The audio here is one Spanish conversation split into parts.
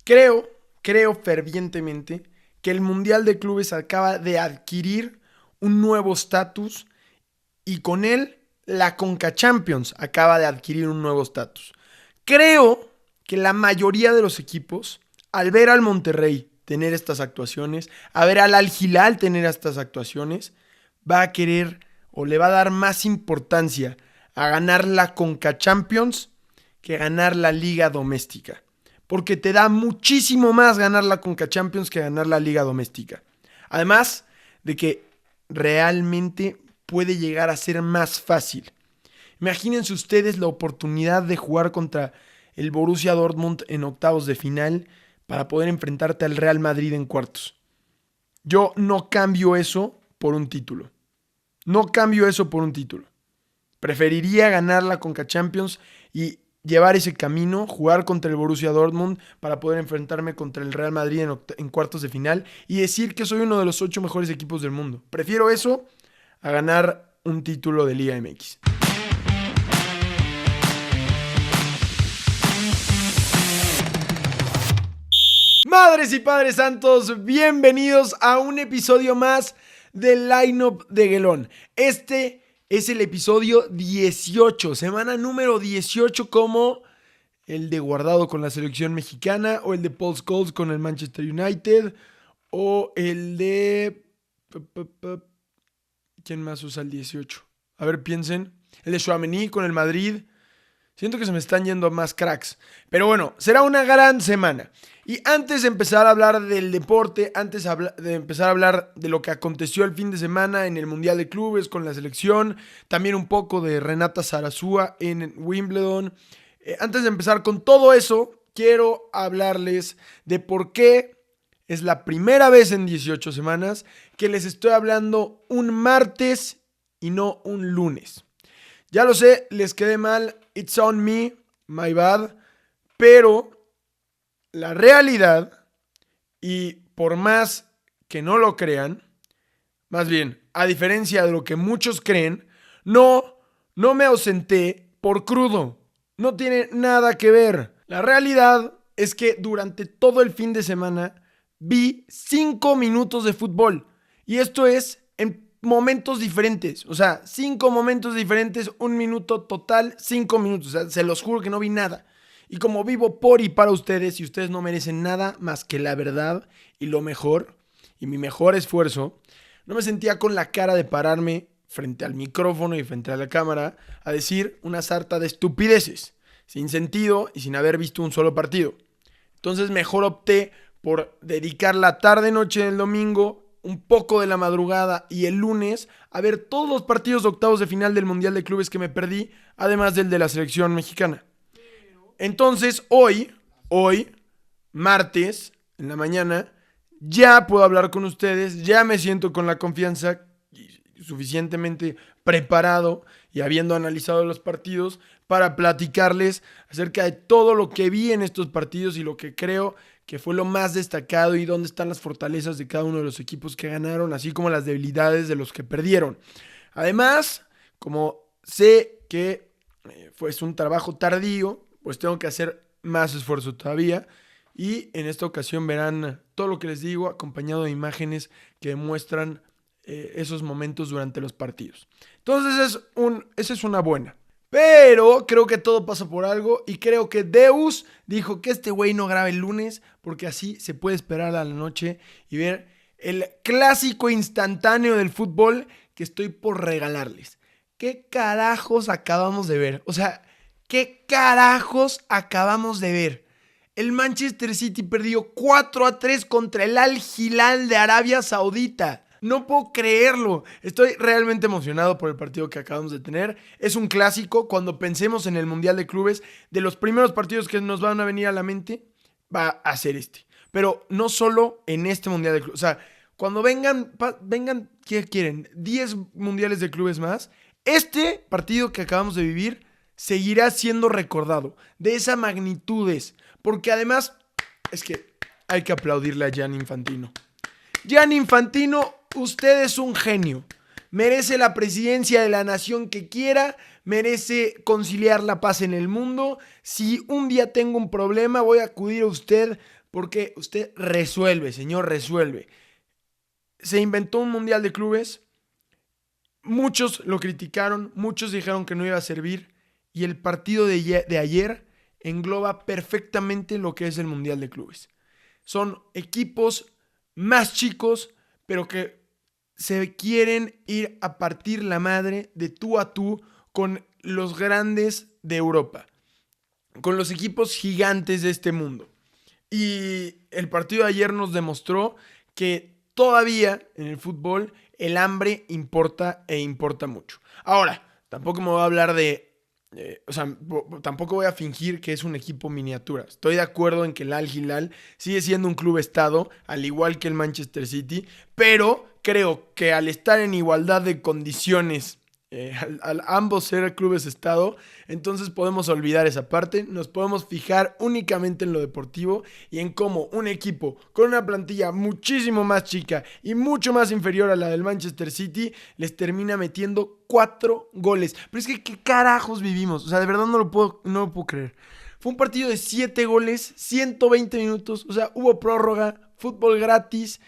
Creo fervientemente que el Mundial de Clubes acaba de adquirir un nuevo estatus y con él la Conca Champions acaba de adquirir un nuevo estatus. Creo que la mayoría de los equipos, al ver al Monterrey tener estas actuaciones, a ver al Al Hilal tener estas actuaciones, va a querer o le va a dar más importancia a ganar la Conca Champions que ganar la Liga Doméstica. Porque te da muchísimo más ganar la Conca Champions que ganar la Liga Doméstica. Además de que realmente puede llegar a ser más fácil. Imagínense ustedes la oportunidad de jugar contra el Borussia Dortmund en octavos de final para poder enfrentarte al Real Madrid en cuartos. Yo no cambio eso por un título. No cambio eso por un título. Preferiría ganar la Conca Champions y llevar ese camino, jugar contra el Borussia Dortmund para poder enfrentarme contra el Real Madrid en cuartos de final y decir que soy uno de los 8 mejores equipos del mundo. Prefiero eso a ganar un título de Liga MX. Madres y padres santos, bienvenidos a un episodio más del Lineup de Gelón. Este es el episodio 18, semana número 18, como el de Guardado con la selección mexicana, o el de Paul Scholes con el Manchester United, o el de... ¿Quién más usa el 18? A ver, piensen. El de Tchouaméni con el Madrid. Siento que se me están yendo más cracks. Pero bueno, será una gran semana. Y antes de empezar a hablar del deporte, antes de empezar a hablar de lo que aconteció el fin de semana en el Mundial de Clubes con la selección, también un poco de Renata Sarasúa en Wimbledon. Antes de empezar con todo eso, quiero hablarles de por qué es la primera vez en 18 semanas que les estoy hablando un martes y no un lunes. Ya lo sé, les quedé mal, it's on me, my bad, pero la realidad, y por más que no lo crean, más bien, a diferencia de lo que muchos creen, no me ausenté por crudo. No tiene nada que ver. La realidad es que durante todo el fin de semana vi 5 minutos de fútbol. Y esto es en momentos diferentes. O sea, 5 momentos diferentes, 1 minuto total, 5 minutos. O sea, se los juro que no vi nada. Y como vivo por y para ustedes, y ustedes no merecen nada más que la verdad y lo mejor, y mi mejor esfuerzo, no me sentía con la cara de pararme frente al micrófono y frente a la cámara a decir una sarta de estupideces, sin sentido y sin haber visto un solo partido. Entonces mejor opté por dedicar la tarde-noche del domingo, un poco de la madrugada y el lunes a ver todos los partidos de octavos de final del Mundial de Clubes que me perdí, además del de la selección mexicana. Entonces hoy, martes, en la mañana, ya puedo hablar con ustedes, ya me siento con la confianza suficientemente preparado y habiendo analizado los partidos para platicarles acerca de todo lo que vi en estos partidos y lo que creo que fue lo más destacado y dónde están las fortalezas de cada uno de los equipos que ganaron, así como las debilidades de los que perdieron. Además, como sé que fue un trabajo tardío, pues tengo que hacer más esfuerzo todavía. Y en esta ocasión verán todo lo que les digo acompañado de imágenes que demuestran esos momentos durante los partidos. Entonces esa es una buena. Pero creo que todo pasa por algo y creo que Deus dijo que este güey no grabe el lunes porque así se puede esperar a la noche y ver el clásico instantáneo del fútbol que estoy por regalarles. ¿Qué carajos acabamos de ver? O sea, ¿qué carajos acabamos de ver? El Manchester City perdió 4-3 contra el Al Hilal de Arabia Saudita. No puedo creerlo. Estoy realmente emocionado por el partido que acabamos de tener. Es un clásico. Cuando pensemos en el Mundial de Clubes, de los primeros partidos que nos van a venir a la mente, va a ser este. Pero no solo en este Mundial de Clubes. O sea, cuando vengan, ¿qué quieren? 10 Mundiales de Clubes más. Este partido que acabamos de vivir seguirá siendo recordado. De esa magnitudes. Porque además, es que hay que aplaudirle a Gianni Infantino. Gianni Infantino, usted es un genio. Merece la presidencia de la nación que quiera. Merece conciliar la paz en el mundo. Si un día tengo un problema, voy a acudir a usted porque usted resuelve, señor, resuelve. Se inventó un mundial de clubes, muchos lo criticaron, muchos dijeron que no iba a servir, y el partido de ayer engloba perfectamente lo que es el mundial de clubes. Son equipos más chicos, pero que se quieren ir a partir la madre de tú a tú con los grandes de Europa, con los equipos gigantes de este mundo. Y el partido de ayer nos demostró que todavía en el fútbol el hambre importa e importa mucho. Ahora, tampoco me voy a hablar tampoco voy a fingir que es un equipo miniatura. Estoy de acuerdo en que el Al Hilal sigue siendo un club estado, al igual que el Manchester City, pero creo que al estar en igualdad de condiciones, al ambos ser clubes estado, entonces podemos olvidar esa parte, nos podemos fijar únicamente en lo deportivo y en cómo un equipo con una plantilla muchísimo más chica y mucho más inferior a la del Manchester City les termina metiendo 4 goles. Pero es que ¿qué carajos vivimos? O sea, de verdad no lo puedo creer. Fue un partido de 7 goles, 120 minutos, o sea, hubo prórroga, fútbol gratis.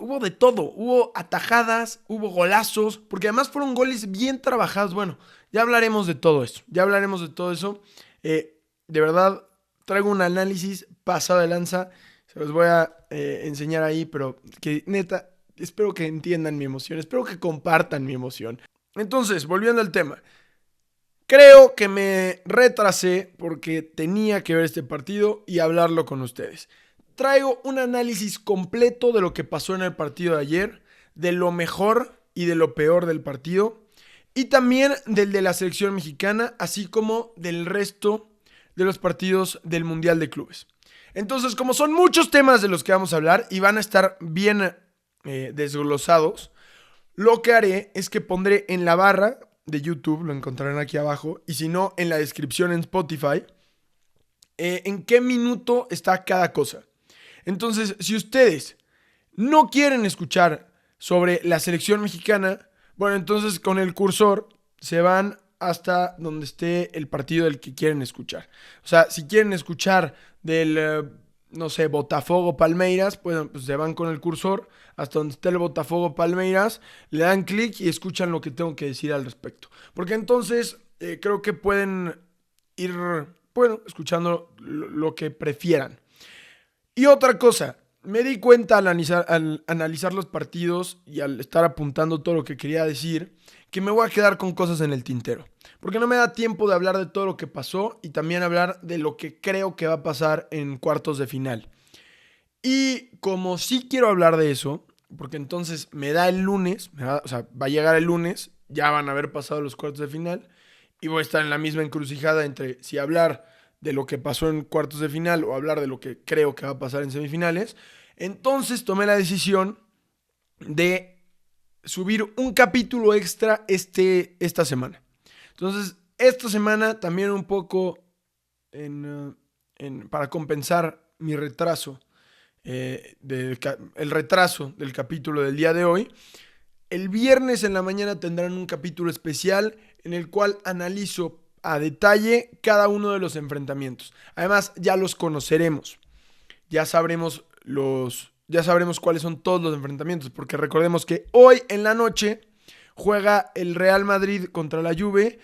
Hubo de todo, hubo atajadas, hubo golazos, porque además fueron goles bien trabajados. Bueno, ya hablaremos de todo eso. De verdad, traigo un análisis pasado de lanza, se los voy a enseñar ahí, pero que neta, espero que entiendan mi emoción, espero que compartan mi emoción. Entonces, volviendo al tema, creo que me retrasé porque tenía que ver este partido y hablarlo con ustedes. Traigo un análisis completo de lo que pasó en el partido de ayer, de lo mejor y de lo peor del partido, y también del de la selección mexicana, así como del resto de los partidos del Mundial de Clubes. Entonces, como son muchos temas de los que vamos a hablar y van a estar bien desglosados, lo que haré es que pondré en la barra de YouTube, lo encontrarán aquí abajo, y si no, en la descripción en Spotify, en qué minuto está cada cosa. Entonces, si ustedes no quieren escuchar sobre la selección mexicana, bueno, entonces con el cursor se van hasta donde esté el partido del que quieren escuchar. O sea, si quieren escuchar del, no sé, Botafogo Palmeiras, pues se van con el cursor hasta donde esté el Botafogo Palmeiras, le dan clic y escuchan lo que tengo que decir al respecto. Porque entonces creo que pueden ir, bueno, escuchando lo que prefieran. Y otra cosa, me di cuenta al analizar los partidos y al estar apuntando todo lo que quería decir, que me voy a quedar con cosas en el tintero. Porque no me da tiempo de hablar de todo lo que pasó y también hablar de lo que creo que va a pasar en cuartos de final. Y como sí quiero hablar de eso, porque entonces me da el lunes, va a llegar el lunes, ya van a haber pasado los cuartos de final y voy a estar en la misma encrucijada entre si hablar de lo que pasó en cuartos de final o hablar de lo que creo que va a pasar en semifinales. Entonces tomé la decisión de subir un capítulo extra esta semana. Entonces, esta semana también un poco para compensar mi retraso, el retraso del capítulo del día de hoy, el viernes en la mañana tendrán un capítulo especial en el cual analizo a detalle cada uno de los enfrentamientos. Además, ya los conoceremos. Ya sabremos cuáles son todos los enfrentamientos, porque recordemos que hoy en la noche juega el Real Madrid contra la Juve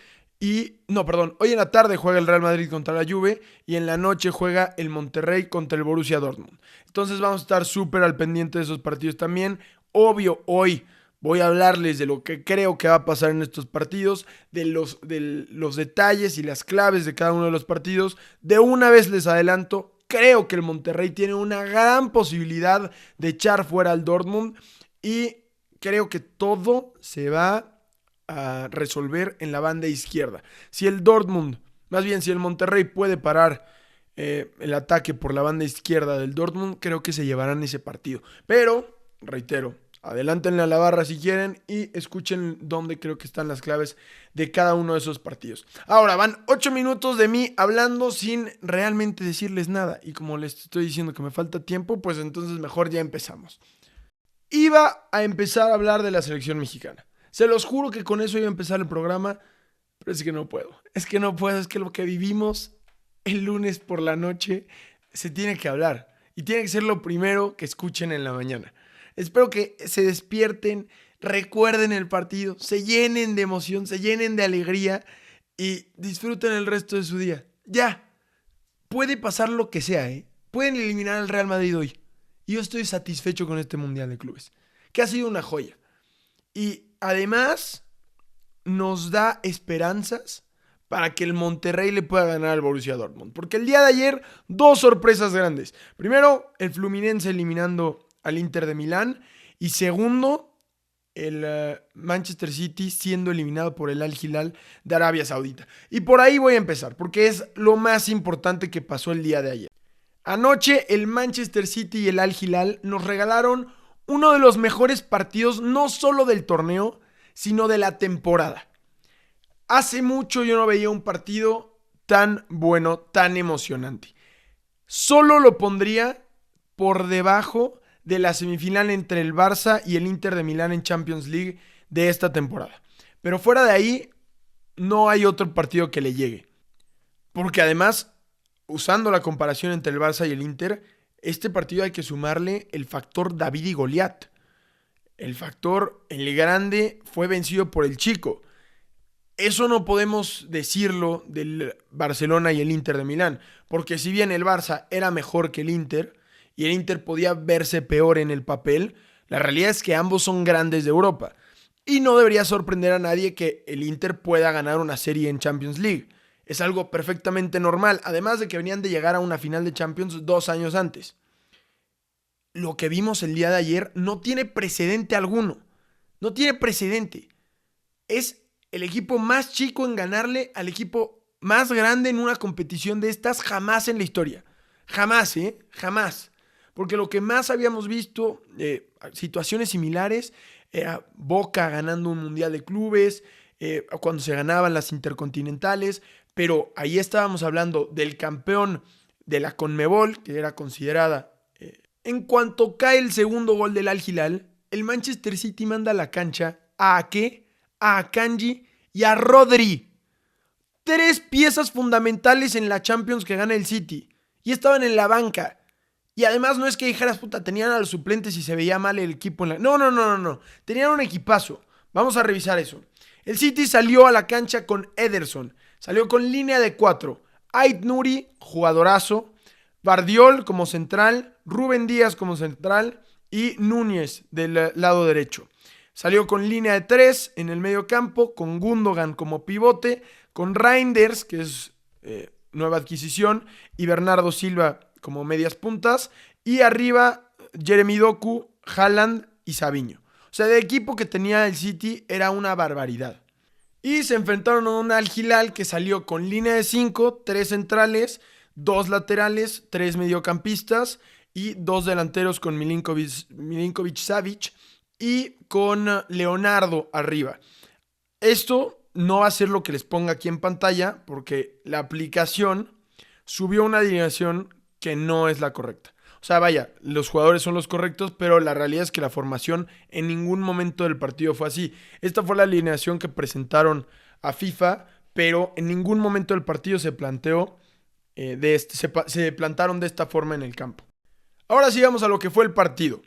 hoy en la tarde juega el Real Madrid contra la Juve y en la noche juega el Monterrey contra el Borussia Dortmund. Entonces vamos a estar súper al pendiente de esos partidos también. Obvio, hoy voy a hablarles de lo que creo que va a pasar en estos partidos, de los detalles y las claves de cada uno de los partidos. De una vez les adelanto, creo que el Monterrey tiene una gran posibilidad de echar fuera al Dortmund y creo que todo se va a resolver en la banda izquierda. Si el Monterrey puede parar el ataque por la banda izquierda del Dortmund, creo que se llevarán ese partido. Pero, reitero, adelántenle a la barra si quieren y escuchen dónde creo que están las claves de cada uno de esos partidos. Ahora, van 8 minutos de mí hablando sin realmente decirles nada. Y como les estoy diciendo que me falta tiempo, pues entonces mejor ya empezamos. Iba a empezar a hablar de la selección mexicana. Se los juro que con eso iba a empezar el programa, pero es que no puedo. Es que lo que vivimos el lunes por la noche se tiene que hablar. y tiene que ser lo primero que escuchen en la mañana. Espero que se despierten, recuerden el partido, se llenen de emoción, se llenen de alegría y disfruten el resto de su día. Ya, puede pasar lo que sea, ¿eh? Pueden eliminar al Real Madrid hoy. Y yo estoy satisfecho con este Mundial de Clubes, que ha sido una joya. Y además nos da esperanzas para que el Monterrey le pueda ganar al Borussia Dortmund. Porque el día de ayer, dos sorpresas grandes. Primero, el Fluminense eliminando al Inter de Milán. Y segundo, el Manchester City siendo eliminado por el Al Hilal de Arabia Saudita. Y por ahí voy a empezar, porque es lo más importante que pasó el día de ayer. Anoche, el Manchester City y el Al Hilal nos regalaron uno de los mejores partidos, no solo del torneo, sino de la temporada. Hace mucho yo no veía un partido tan bueno, tan emocionante. Solo lo pondría por debajo de la semifinal entre el Barça y el Inter de Milán en Champions League de esta temporada. Pero fuera de ahí, no hay otro partido que le llegue. Porque además, usando la comparación entre el Barça y el Inter, este partido hay que sumarle el factor David y Goliat. El factor, el grande, fue vencido por el chico. Eso no podemos decirlo del Barcelona y el Inter de Milán, porque si bien el Barça era mejor que el Inter, y el Inter podía verse peor en el papel, la realidad es que ambos son grandes de Europa. Y no debería sorprender a nadie que el Inter pueda ganar una serie en Champions League. Es algo perfectamente normal, además de que venían de llegar a una final de Champions 2 años antes. Lo que vimos el día de ayer no tiene precedente alguno. No tiene precedente. Es el equipo más chico en ganarle al equipo más grande en una competición de estas jamás en la historia. Jamás, jamás. Porque lo que más habíamos visto, situaciones similares, era Boca ganando un Mundial de Clubes, cuando se ganaban las intercontinentales, pero ahí estábamos hablando del campeón de la Conmebol, que era considerada. En cuanto cae el segundo gol del Al Hilal, el Manchester City manda a la cancha a Ake, a Akanji y a Rodri. 3 piezas fundamentales en la Champions que gana el City. Y estaban en la banca. Y además no es que dijeras, puta, tenían a los suplentes y se veía mal el equipo en la... No. Tenían un equipazo. Vamos a revisar eso. El City salió a la cancha con Ederson. Salió con línea de 4. Ait Nuri, jugadorazo. Bardiol como central. Rúben Díaz como central. Y Núñez del lado derecho. Salió con línea de 3 en el medio campo, con Gundogan como pivote, con Reinders, que es nueva adquisición, y Bernardo Silva como medias puntas, y arriba Jeremy Doku, Haaland y Savinho. O sea, el equipo que tenía el City era una barbaridad. Y se enfrentaron a un Al Hilal que salió con línea de 5, 3 centrales, 2 laterales, 3 mediocampistas y 2 delanteros con Milinkovic-Savic y con Leonardo arriba. Esto no va a ser lo que les ponga aquí en pantalla porque la aplicación subió una alineación que no es la correcta. O sea, vaya, los jugadores son los correctos, pero la realidad es que la formación en ningún momento del partido fue así. Esta fue la alineación que presentaron a FIFA, pero en ningún momento del partido se planteó se plantaron de esta forma en el campo. Ahora sí vamos a lo que fue el partido.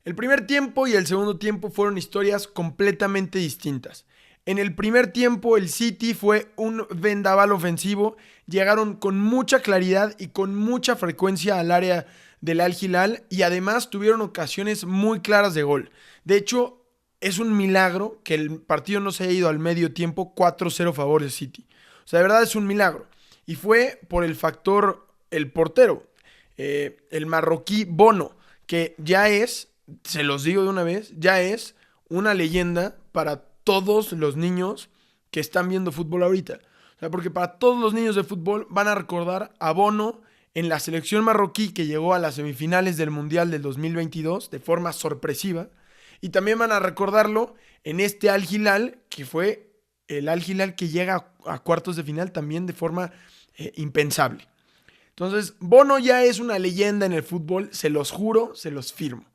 El primer tiempo y el segundo tiempo fueron historias completamente distintas. En el primer tiempo el City fue un vendaval ofensivo, llegaron con mucha claridad y con mucha frecuencia al área del Al Hilal y además tuvieron ocasiones muy claras de gol. De hecho, es un milagro que el partido no se haya ido al medio tiempo 4-0 favor de City. O sea, de verdad es un milagro. Y fue por el factor, el portero, el marroquí Bono, que ya es, se los digo de una vez, ya es una leyenda para todos los niños que están viendo fútbol ahorita. O sea, porque para todos los niños de fútbol van a recordar a Bono en la selección marroquí que llegó a las semifinales del Mundial del 2022 de forma sorpresiva. Y también van a recordarlo en este Al Hilal, que fue el Al Hilal que llega a cuartos de final también de forma impensable. Entonces, Bono ya es una leyenda en el fútbol, se los juro, se los firmo.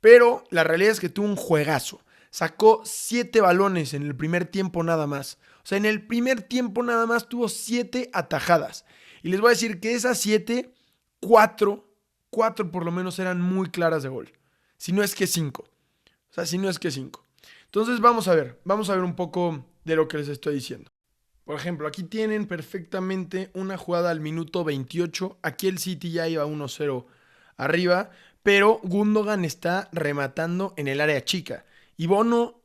Pero la realidad es que tuvo un juegazo. Sacó 7 balones en el primer tiempo nada más. O sea, en el primer tiempo nada más tuvo 7 atajadas. Y les voy a decir que de esas 7, 4 4 por lo menos eran muy claras de gol. Si no es que 5. O sea, si no es que 5. Entonces vamos a ver un poco de lo que les estoy diciendo. Por ejemplo, aquí tienen perfectamente una jugada al minuto 28. Aquí el City ya iba 1-0 arriba, pero Gundogan está rematando en el área chica. Y Bono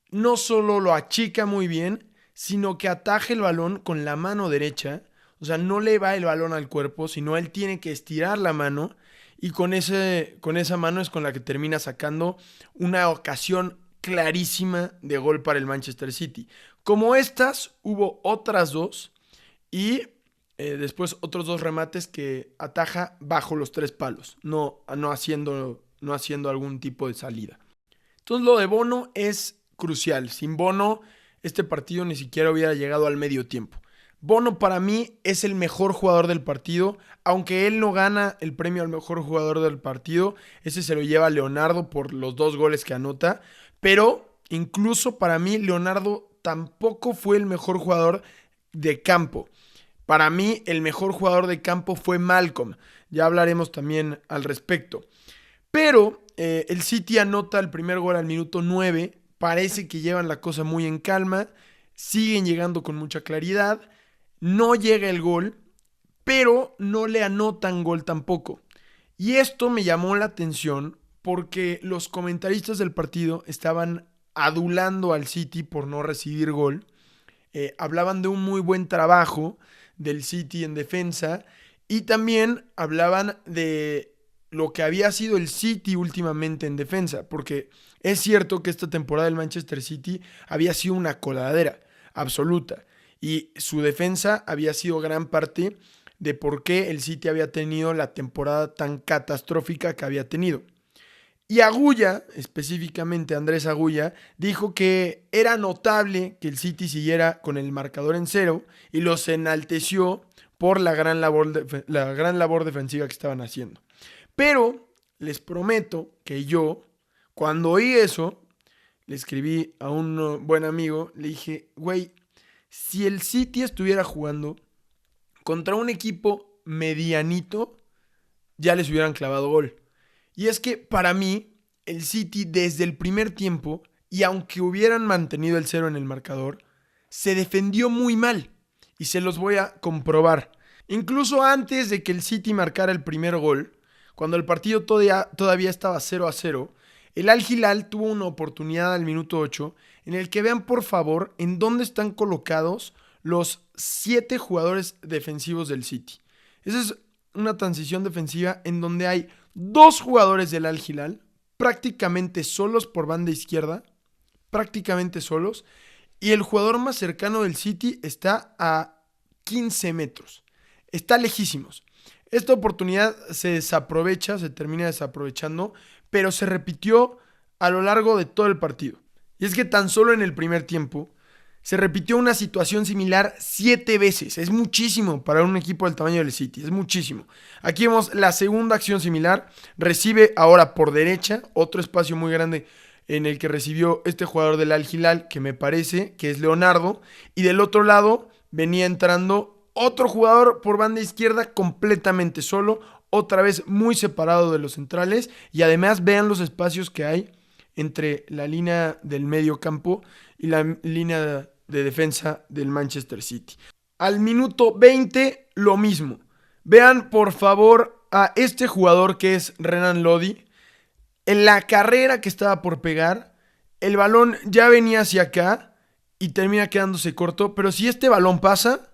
no solo lo achica muy bien, sino que ataja el balón con la mano derecha. O sea, no le va el balón al cuerpo, sino él tiene que estirar la mano. Y con esa mano es con la que termina sacando una ocasión clarísima de gol para el Manchester City. Como estas, hubo otras dos y después otros dos remates que ataja bajo los 3 palos, no haciendo algún tipo de salida. Entonces lo de Bono es crucial. Sin Bono, este partido ni siquiera hubiera llegado al medio tiempo. Bono para mí es el mejor jugador del partido, aunque él no gana el premio al mejor jugador del partido, ese se lo lleva Leonardo por los 2 goles que anota, pero incluso para mí Leonardo tampoco fue el mejor jugador de campo. Para mí el mejor jugador de campo fue Malcolm, ya hablaremos también al respecto. Pero el City anota el primer gol al minuto 9, parece que llevan la cosa muy en calma, siguen llegando con mucha claridad, no llega el gol, pero no le anotan gol tampoco. Y esto me llamó la atención porque los comentaristas del partido estaban adulando al City por no recibir gol. Hablaban de un muy buen trabajo del City en defensa y también hablaban de lo que había sido el City últimamente en defensa, porque es cierto que esta temporada del Manchester City había sido una coladera absoluta y su defensa había sido gran parte de por qué el City había tenido la temporada tan catastrófica que había tenido. Y Agulla, específicamente Andrés Agulla, dijo que era notable que el City siguiera con el marcador en 0 y los enalteció por la gran labor defensiva que estaban haciendo. Pero les prometo que yo, cuando oí eso, le escribí a un buen amigo, le dije, güey, si el City estuviera jugando contra un equipo medianito, ya les hubieran clavado gol. Y es que para mí, el City desde el primer tiempo, y aunque hubieran mantenido el 0 en el marcador, se defendió muy mal. Y se los voy a comprobar. Incluso antes de que el City marcara el primer gol, cuando el partido todavía estaba 0-0, el Al Hilal tuvo una oportunidad al minuto 8 en el que vean por favor en dónde están colocados los 7 jugadores defensivos del City. Esa es una transición defensiva en donde hay 2 jugadores del Al Hilal prácticamente solos por banda izquierda, prácticamente solos, y el jugador más cercano del City está a 15 metros. Está lejísimos. Esta oportunidad se termina desaprovechando, pero se repitió a lo largo de todo el partido. Y es que tan solo en el primer tiempo se repitió una situación similar 7 veces. Es muchísimo para un equipo del tamaño del City, es muchísimo. Aquí vemos la segunda acción similar. Recibe ahora por derecha, otro espacio muy grande en el que recibió este jugador del Al Hilal, que me parece que es Leonardo. Y del otro lado venía entrando otro jugador por banda izquierda completamente solo, otra vez muy separado de los centrales. Y además vean los espacios que hay entre la línea del medio campo y la línea de defensa del Manchester City. Al minuto 20, lo mismo. Vean por favor a este jugador que es Renan Lodi. En la carrera que estaba por pegar, el balón ya venía hacia acá y termina quedándose corto. Pero si este balón pasa,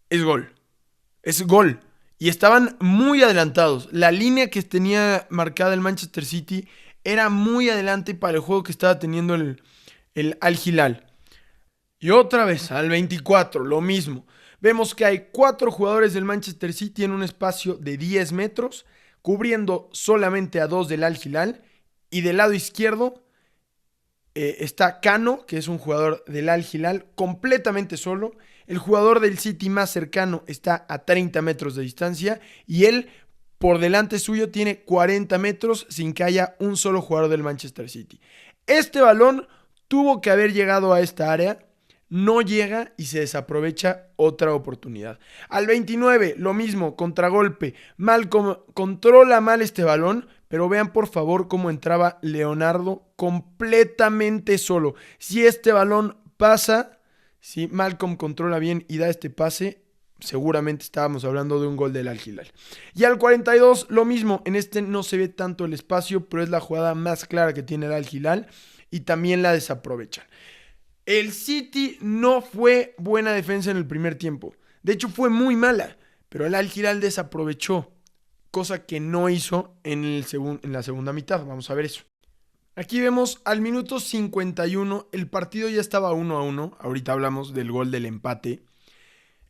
es gol. Es gol. Y estaban muy adelantados. La línea que tenía marcada el Manchester City era muy adelante para el juego que estaba teniendo el Al Hilal. Y otra vez, al 24, lo mismo. Vemos que hay 4 jugadores del Manchester City en un espacio de 10 metros, cubriendo solamente a 2 del Al Hilal. Y del lado izquierdo está Cano, que es un jugador del Al Hilal, completamente solo. El jugador del City más cercano está a 30 metros de distancia. Y él, por delante suyo, tiene 40 metros sin que haya un solo jugador del Manchester City. Este balón tuvo que haber llegado a esta área. no llega y se desaprovecha otra oportunidad. Al 29, lo mismo, contragolpe. Malcom controla mal este balón, pero vean por favor cómo entraba Leonardo completamente solo. Si este balón pasa, si Malcom controla bien y da este pase, seguramente estábamos hablando de un gol del Al Hilal. Y al 42, lo mismo. En este no se ve tanto el espacio, pero es la jugada más clara que tiene el Al Hilal y también la desaprovechan. El City no fue buena defensa en el primer tiempo. De hecho, fue muy mala. Pero el Al Hilal desaprovechó, cosa que no hizo en la segunda mitad. Vamos a ver eso. Aquí vemos al minuto 51, el partido ya estaba 1-1. Ahorita hablamos del gol del empate.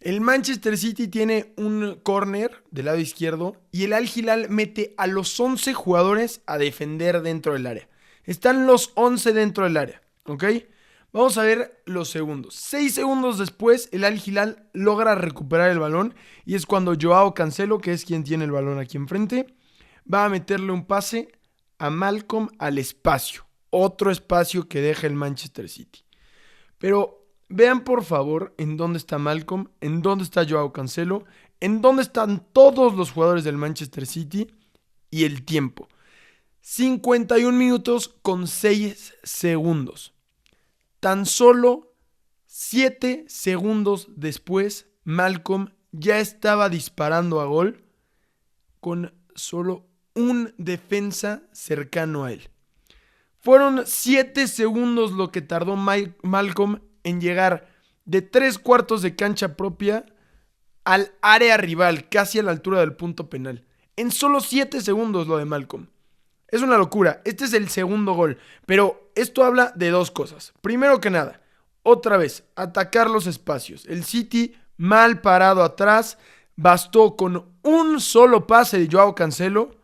El Manchester City tiene un córner del lado izquierdo y el Al Hilal mete a los 11 jugadores a defender dentro del área. Están los 11 dentro del área, ¿ok? Vamos a ver los segundos. 6 segundos después, el Al Hilal logra recuperar el balón y es cuando Joao Cancelo, que es quien tiene el balón aquí enfrente, va a meterle un pase a Malcom al espacio. Otro espacio que deja el Manchester City. Pero vean por favor en dónde está Malcom, en dónde está Joao Cancelo, en dónde están todos los jugadores del Manchester City y el tiempo. 51 minutos con 6 segundos. Tan solo 7 segundos después, Malcom ya estaba disparando a gol con solo un defensa cercano a él. Fueron 7 segundos lo que tardó Malcom en llegar de 3/4 de cancha propia al área rival, casi a la altura del punto penal. En solo 7 segundos lo de Malcom. Es una locura. Este es el segundo gol. Pero esto habla de dos cosas. Primero que nada, otra vez, atacar los espacios. El City mal parado atrás. Bastó con un solo pase de Joao Cancelo.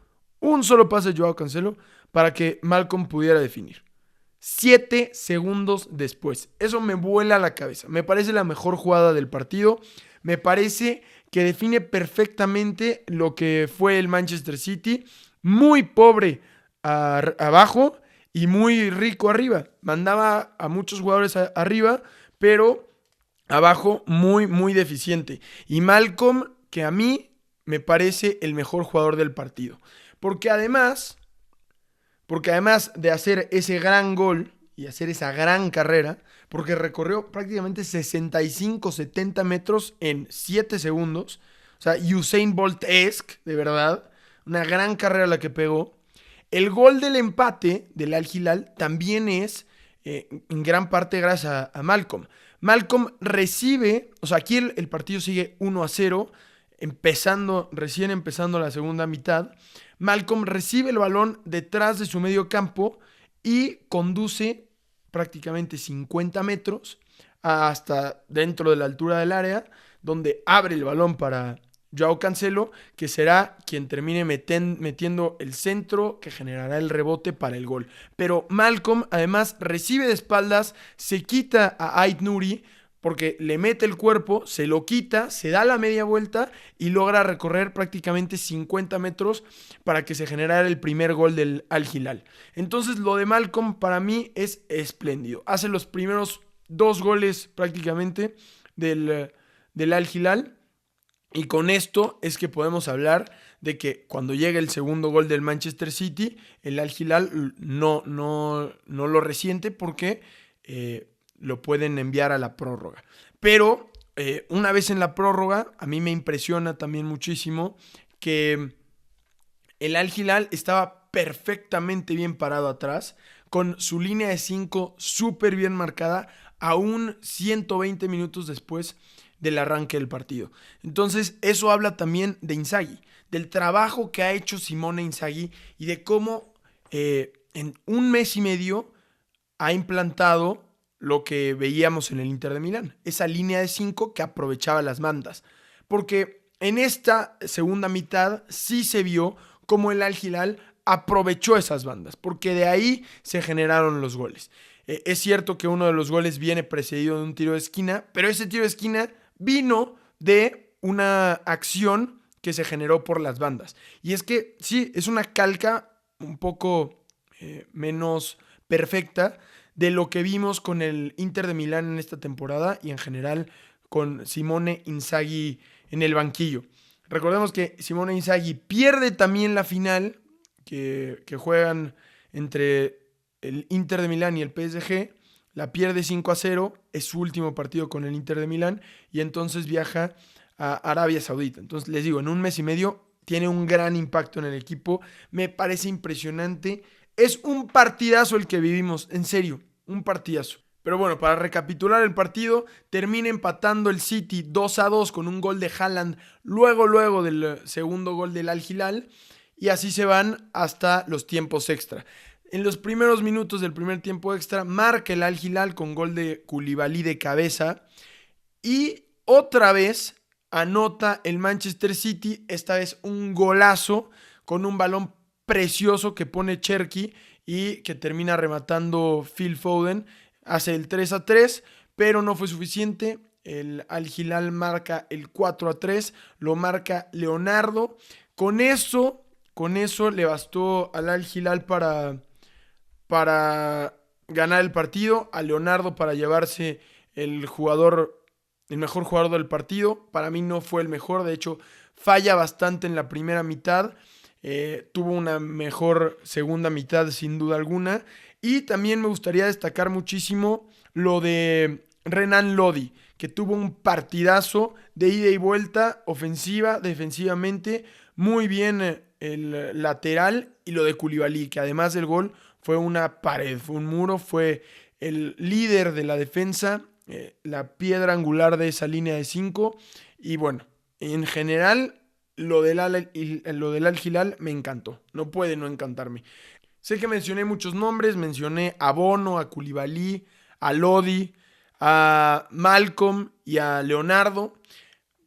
Para que Malcom pudiera definir. 7 segundos después. Eso me vuela la cabeza. Me parece la mejor jugada del partido. Me parece que define perfectamente lo que fue el Manchester City. Muy pobre abajo y muy rico arriba. Mandaba a muchos jugadores arriba, pero abajo muy, muy deficiente. Y Malcom, que a mí me parece el mejor jugador del partido. Porque además de hacer ese gran gol y hacer esa gran carrera, porque recorrió prácticamente 65-70 metros en 7 segundos. O sea, Usain Bolt-esque, de verdad. Una gran carrera la que pegó. El gol del empate del Al Hilal también es en gran parte gracias a Malcom. Malcom recibe, o sea, aquí el partido sigue 1-0, recién empezando la segunda mitad. Malcom recibe el balón detrás de su medio campo y conduce prácticamente 50 metros hasta dentro de la altura del área, donde abre el balón para Joao Cancelo, que será quien termine metiendo el centro que generará el rebote para el gol. Pero Malcom además recibe de espaldas, se quita a Ait Nouri porque le mete el cuerpo, se lo quita, se da la media vuelta y logra recorrer prácticamente 50 metros para que se generara el primer gol del Al Hilal. Entonces lo de Malcom para mí es espléndido. Hace los primeros 2 goles prácticamente del Al Hilal. Y con esto es que podemos hablar de que cuando llegue el segundo gol del Manchester City, el Al Hilal no lo resiente porque lo pueden enviar a la prórroga. Pero una vez en la prórroga, a mí me impresiona también muchísimo que el Al Hilal estaba perfectamente bien parado atrás, con su línea de 5 súper bien marcada, aún 120 minutos después del arranque del partido. Entonces, eso habla también de Inzaghi, del trabajo que ha hecho Simone Inzaghi y de cómo en un mes y medio ha implantado lo que veíamos en el Inter de Milán, esa línea de 5 que aprovechaba las bandas. Porque en esta segunda mitad sí se vio cómo el Al Hilal aprovechó esas bandas, porque de ahí se generaron los goles. Es cierto que uno de los goles viene precedido de un tiro de esquina, pero ese tiro de esquina vino de una acción que se generó por las bandas. Y es que sí, es una calca un poco menos perfecta de lo que vimos con el Inter de Milán en esta temporada y en general con Simone Inzaghi en el banquillo. Recordemos que Simone Inzaghi pierde también la final que juegan entre el Inter de Milán y el PSG. La pierde 5-0, es su último partido con el Inter de Milán y entonces viaja a Arabia Saudita. Entonces les digo, en un mes y medio tiene un gran impacto en el equipo. Me parece impresionante. Es un partidazo el que vivimos, en serio, un partidazo. Pero bueno, para recapitular el partido, termina empatando el City 2-2 con un gol de Haaland luego del segundo gol del Al Hilal y así se van hasta los tiempos extra. En los primeros minutos del primer tiempo extra marca el Al Hilal con gol de Koulibaly de cabeza y otra vez anota el Manchester City, esta vez un golazo con un balón precioso que pone Cherki y que termina rematando Phil Foden. Hace el 3-3, pero no fue suficiente. El Al Hilal marca el 4-3, lo marca Leonardo. Con eso le bastó al Al Hilal para ganar el partido, a Leonardo para llevarse el mejor jugador del partido. Para mí no fue el mejor, de hecho falla bastante en la primera mitad. Tuvo una mejor segunda mitad sin duda alguna. Y también me gustaría destacar muchísimo lo de Renan Lodi, que tuvo un partidazo de ida y vuelta, ofensiva, defensivamente, muy bien el lateral, y lo de Koulibaly, que además del gol fue una pared, fue un muro, fue el líder de la defensa, la piedra angular de esa línea de 5. Y bueno, en general lo del Al Hilal me encantó, no puede no encantarme. Sé que mencioné muchos nombres, mencioné a Bono, a Koulibaly, a Lodi, a Malcolm y a Leonardo.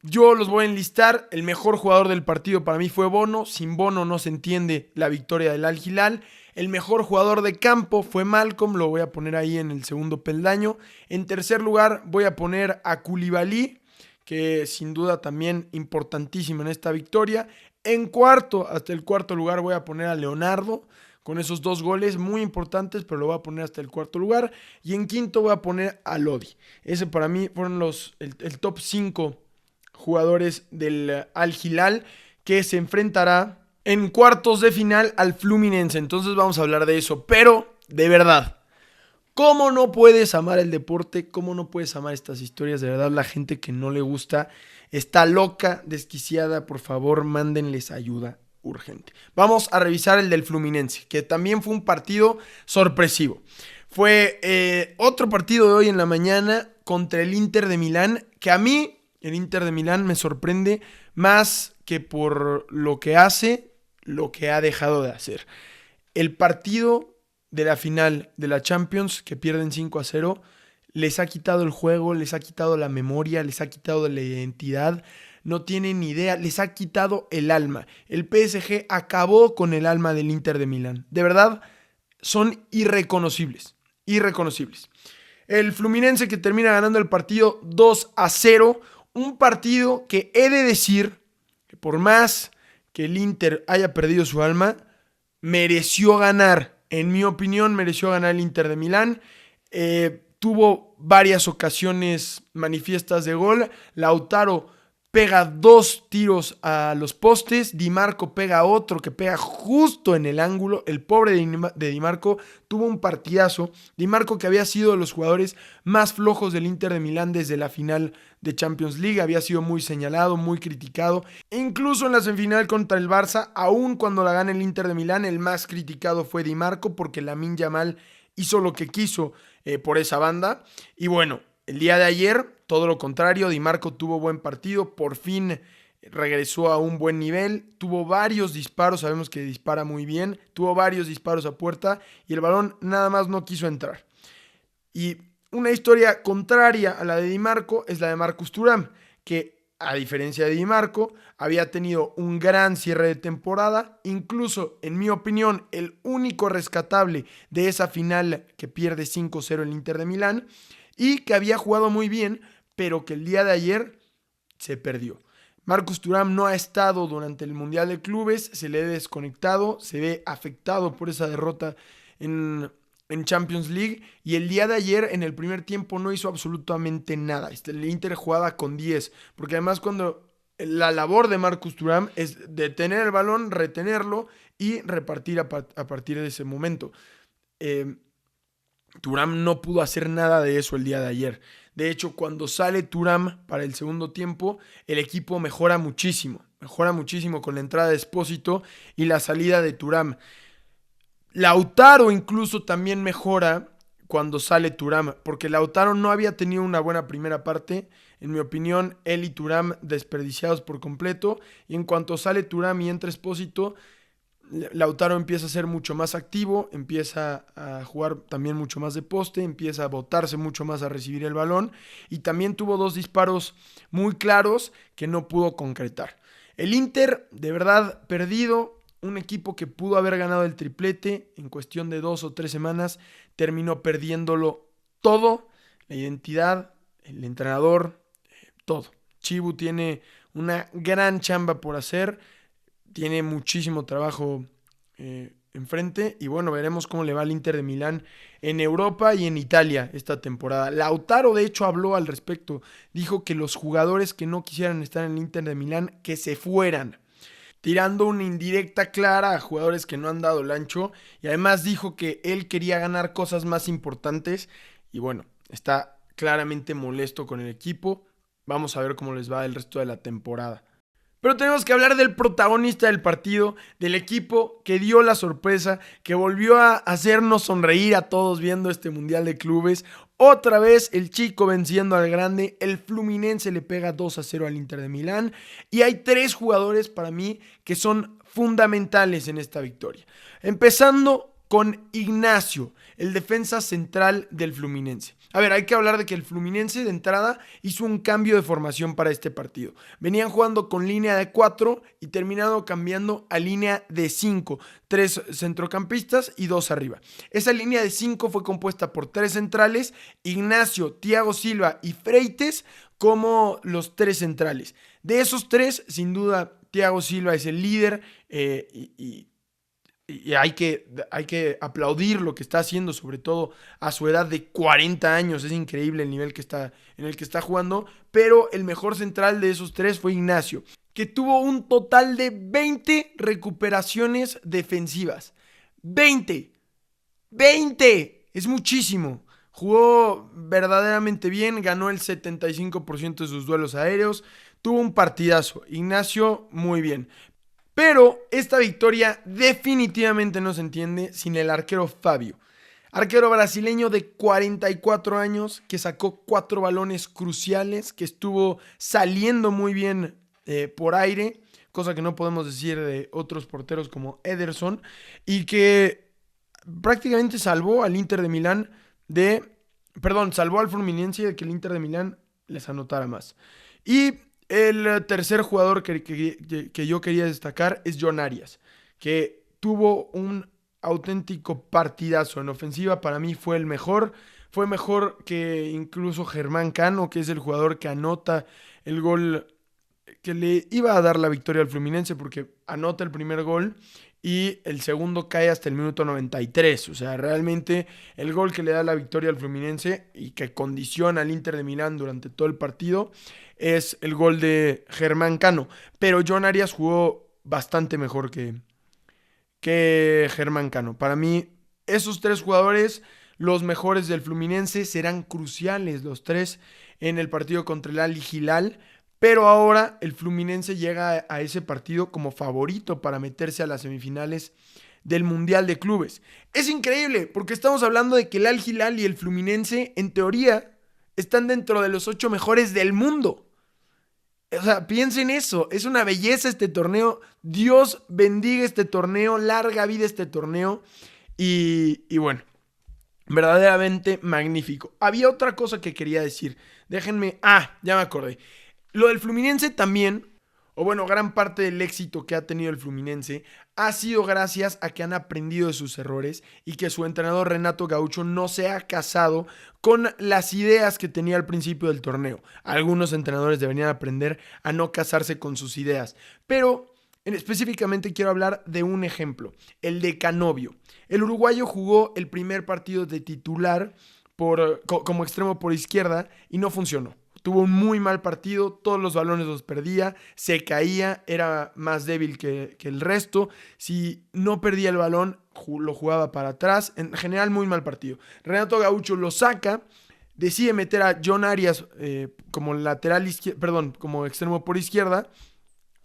Yo los voy a enlistar. El mejor jugador del partido para mí fue Bono. Sin Bono no se entiende la victoria del Al Hilal. El mejor jugador de campo fue Malcolm, lo voy a poner ahí en el segundo peldaño. En tercer lugar voy a poner a Koulibaly, que sin duda también importantísimo en esta victoria. En cuarto, hasta el cuarto lugar voy a poner a Leonardo, con esos 2 goles muy importantes, pero lo voy a poner hasta el cuarto lugar. Y en quinto voy a poner a Lodi. Ese para mí fueron el top 5 jugadores del Al Hilal, que se enfrentará en cuartos de final al Fluminense. Entonces vamos a hablar de eso. Pero, de verdad, ¿cómo no puedes amar el deporte? ¿Cómo no puedes amar estas historias? De verdad, la gente que no le gusta está loca, desquiciada. Por favor, mándenles ayuda urgente. Vamos a revisar el del Fluminense, que también fue un partido sorpresivo. Fue otro partido de hoy en la mañana contra el Inter de Milán, que a mí el Inter de Milán me sorprende más que por lo que hace, lo que ha dejado de hacer. El partido de la final de la Champions, que pierden 5-0, les ha quitado el juego, les ha quitado la memoria, les ha quitado la identidad. No tienen ni idea, les ha quitado el alma. El PSG acabó con el alma del Inter de Milán. De verdad, son irreconocibles. Irreconocibles. El Fluminense que termina ganando el partido 2-0. Un partido que he de decir que por más que el Inter haya perdido su alma, mereció ganar. En mi opinión, mereció ganar el Inter de Milán. Tuvo varias ocasiones manifiestas de gol. Lautaro pega 2 tiros a los postes. Di Marco pega otro que pega justo en el ángulo. El pobre de Di Marco tuvo un partidazo. Di Marco, que había sido de los jugadores más flojos del Inter de Milán desde la final de Champions League, había sido muy señalado, muy criticado. Incluso en la semifinal contra el Barça, aun cuando la gana el Inter de Milán, el más criticado fue Di Marco, porque Lamine Yamal hizo lo que quiso por esa banda. Y bueno, el día de ayer, todo lo contrario, Di Marco tuvo buen partido, por fin regresó a un buen nivel, tuvo varios disparos, sabemos que dispara muy bien, tuvo varios disparos a puerta y el balón nada más no quiso entrar. Y una historia contraria a la de Di Marco es la de Marcus Thuram, que a diferencia de Di Marco, había tenido un gran cierre de temporada. Incluso, en mi opinión, el único rescatable de esa final que pierde 5-0 el Inter de Milán, y que había jugado muy bien, pero que el día de ayer se perdió. Marcus Thuram no ha estado durante el Mundial de Clubes, se le ha desconectado, se ve afectado por esa derrota en en Champions League y el día de ayer en el primer tiempo no hizo absolutamente nada. El Inter jugaba con 10, porque además cuando la labor de Marcus Thuram es detener el balón, retenerlo y repartir a partir de ese momento. Thuram no pudo hacer nada de eso el día de ayer. De hecho, cuando sale Thuram para el segundo tiempo, el equipo mejora muchísimo con la entrada de Espósito y la salida de Thuram. Lautaro incluso también mejora cuando sale Thuram, porque Lautaro no había tenido una buena primera parte. En mi opinión, él y Thuram desperdiciados por completo. Y en cuanto sale Thuram y entra Espósito, Lautaro empieza a ser mucho más activo, empieza a jugar también mucho más de poste, empieza a botarse mucho más a recibir el balón y también tuvo 2 disparos muy claros que no pudo concretar. El Inter, de verdad, perdido. Un equipo que pudo haber ganado el triplete en cuestión de 2 o 3 semanas, terminó perdiéndolo todo, la identidad, el entrenador, todo. Chibu tiene una gran chamba por hacer, tiene muchísimo trabajo enfrente y bueno, veremos cómo le va al Inter de Milán en Europa y en Italia esta temporada. Lautaro de hecho habló al respecto, dijo que los jugadores que no quisieran estar en el Inter de Milán, que se fueran, tirando una indirecta clara a jugadores que no han dado el ancho y además dijo que él quería ganar cosas más importantes y bueno, está claramente molesto con el equipo. Vamos a ver cómo les va el resto de la temporada. Pero tenemos que hablar del protagonista del partido, del equipo que dio la sorpresa, que volvió a hacernos sonreír a todos viendo este Mundial de Clubes. Otra vez el chico venciendo al grande, el Fluminense le pega 2-0 al Inter de Milán y hay 3 jugadores para mí que son fundamentales en esta victoria. Empezando con Ignacio, el defensa central del Fluminense. A ver, hay que hablar de que el Fluminense de entrada hizo un cambio de formación para este partido. Venían jugando con línea de 4 y terminaron cambiando a línea de 5. 3 centrocampistas y 2 arriba. Esa línea de 5 fue compuesta por 3 centrales, Ignacio, Thiago Silva y Freites como los 3 centrales. De esos 3, sin duda, Thiago Silva es el líder y hay que aplaudir lo que está haciendo, sobre todo a su edad de 40 años. Es increíble el nivel en el que está jugando. Pero el mejor central de esos 3 fue Ignacio, que tuvo un total de 20 recuperaciones defensivas. ¡20! Es muchísimo. Jugó verdaderamente bien, ganó el 75% de sus duelos aéreos. Tuvo un partidazo. Ignacio, muy bien. Pero esta victoria definitivamente no se entiende sin el arquero Fabio. Arquero brasileño de 44 años que sacó 4 balones cruciales, que estuvo saliendo muy bien por aire, cosa que no podemos decir de otros porteros como Ederson, y que prácticamente salvó al Inter de Milán salvó al Fluminense de que el Inter de Milán les anotara más. Y el tercer jugador que yo quería destacar es John Arias, que tuvo un auténtico partidazo en ofensiva. Para mí fue el mejor. Fue mejor que incluso Germán Cano, que es el jugador que anota el gol que le iba a dar la victoria al Fluminense, porque anota el primer gol y el segundo cae hasta el minuto 93. O sea, realmente el gol que le da la victoria al Fluminense y que condiciona al Inter de Milán durante todo el partido es el gol de Germán Cano. Pero John Arias jugó bastante mejor que Germán Cano. Para mí, esos 3 jugadores, los mejores del Fluminense, serán cruciales los 3 en el partido contra el Al Hilal. Pero ahora el Fluminense llega a ese partido como favorito para meterse a las semifinales del Mundial de Clubes. Es increíble porque estamos hablando de que el Al Hilal y el Fluminense, en teoría, están dentro de los 8 mejores del mundo. O sea, piensen eso, es una belleza este torneo. Dios bendiga este torneo, larga vida este torneo. Y bueno, verdaderamente magnífico. Había otra cosa que quería decir. Déjenme... ya me acordé. Lo del Fluminense también, o bueno, gran parte del éxito que ha tenido el Fluminense ha sido gracias a que han aprendido de sus errores y que su entrenador Renato Gaucho no se ha casado con las ideas que tenía al principio del torneo. Algunos entrenadores deberían aprender a no casarse con sus ideas, pero Específicamente quiero hablar de un ejemplo, el de Canovio. El uruguayo jugó el primer partido de titular como extremo por izquierda y no funcionó. Tuvo un muy mal partido, todos los balones los perdía, se caía, era más débil que el resto. Si no perdía el balón, lo jugaba para atrás. En general, muy mal partido. Renato Gaucho lo saca, decide meter a John Arias como lateral izquierdo, perdón, como extremo por izquierda.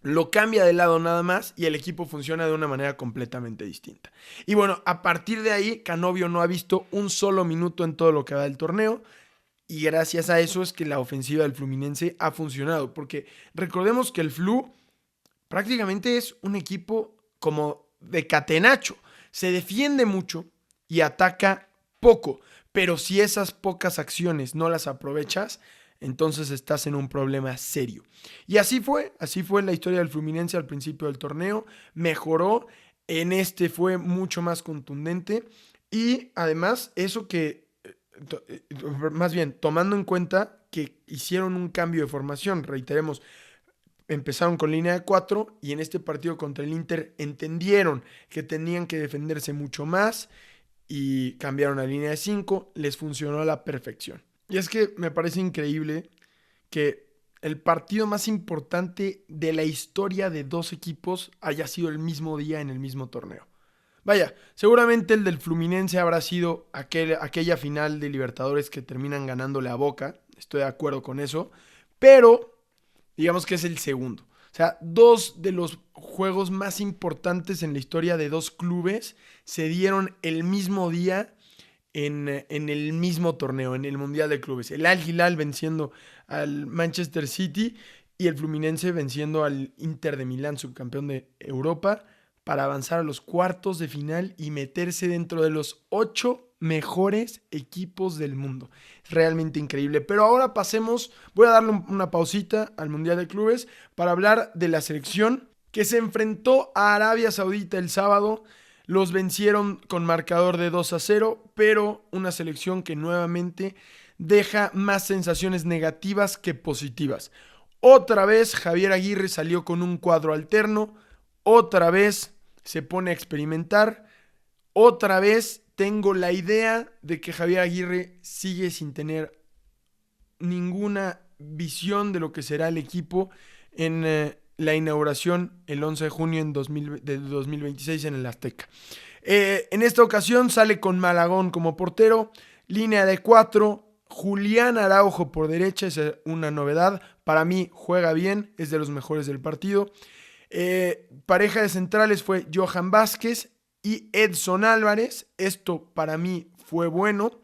Lo cambia de lado nada más y el equipo funciona de una manera completamente distinta. Y bueno, a partir de ahí, Canovio no ha visto un solo minuto en todo lo que va del torneo. Y gracias a eso es que la ofensiva del Fluminense ha funcionado. Porque recordemos que el Flu prácticamente es un equipo como de catenacho. Se defiende mucho y ataca poco. Pero si esas pocas acciones no las aprovechas, entonces estás en un problema serio. Y así fue la historia del Fluminense al principio del torneo. Mejoró, en este fue mucho más contundente. Y además, eso que más bien, tomando en cuenta que hicieron un cambio de formación, reiteremos, empezaron con línea de 4 y en este partido contra el Inter entendieron que tenían que defenderse mucho más y cambiaron a línea de 5, les funcionó a la perfección. Y es que me parece increíble que el partido más importante de la historia de dos equipos haya sido el mismo día en el mismo torneo. Vaya, seguramente el del Fluminense habrá sido aquella final de Libertadores que terminan ganándole a Boca. Estoy de acuerdo con eso. Pero digamos que es el segundo. O sea, dos de los juegos más importantes en la historia de dos clubes se dieron el mismo día en el mismo torneo, en el Mundial de Clubes. El Al Hilal venciendo al Manchester City y el Fluminense venciendo al Inter de Milán, subcampeón de Europa, para avanzar a los cuartos de final y meterse dentro de los 8 mejores equipos del mundo. Es realmente increíble. Pero ahora voy a darle una pausita al Mundial de Clubes para hablar de la selección que se enfrentó a Arabia Saudita el sábado. Los vencieron con marcador de 2-0, pero una selección que nuevamente deja más sensaciones negativas que positivas. Otra vez Javier Aguirre salió con un cuadro alterno. Otra vez se pone a experimentar. Otra vez tengo la idea de que Javier Aguirre sigue sin tener ninguna visión de lo que será el equipo en la inauguración el 11 de junio de 2026 en el Azteca. En esta ocasión sale con Malagón como portero, línea de 4, Julián Araujo por derecha, es una novedad. Para mí juega bien, es de los mejores del partido. Pareja de centrales fue Johan Vázquez y Edson Álvarez. Esto para mí fue bueno.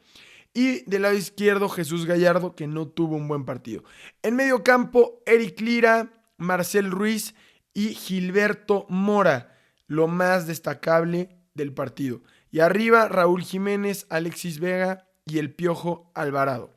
Y del lado izquierdo Jesús Gallardo, que no tuvo un buen partido. En medio campo, Eric Lira, Marcel Ruiz y Gilberto Mora, lo más destacable del partido. Y arriba Raúl Jiménez, Alexis Vega y el Piojo Alvarado.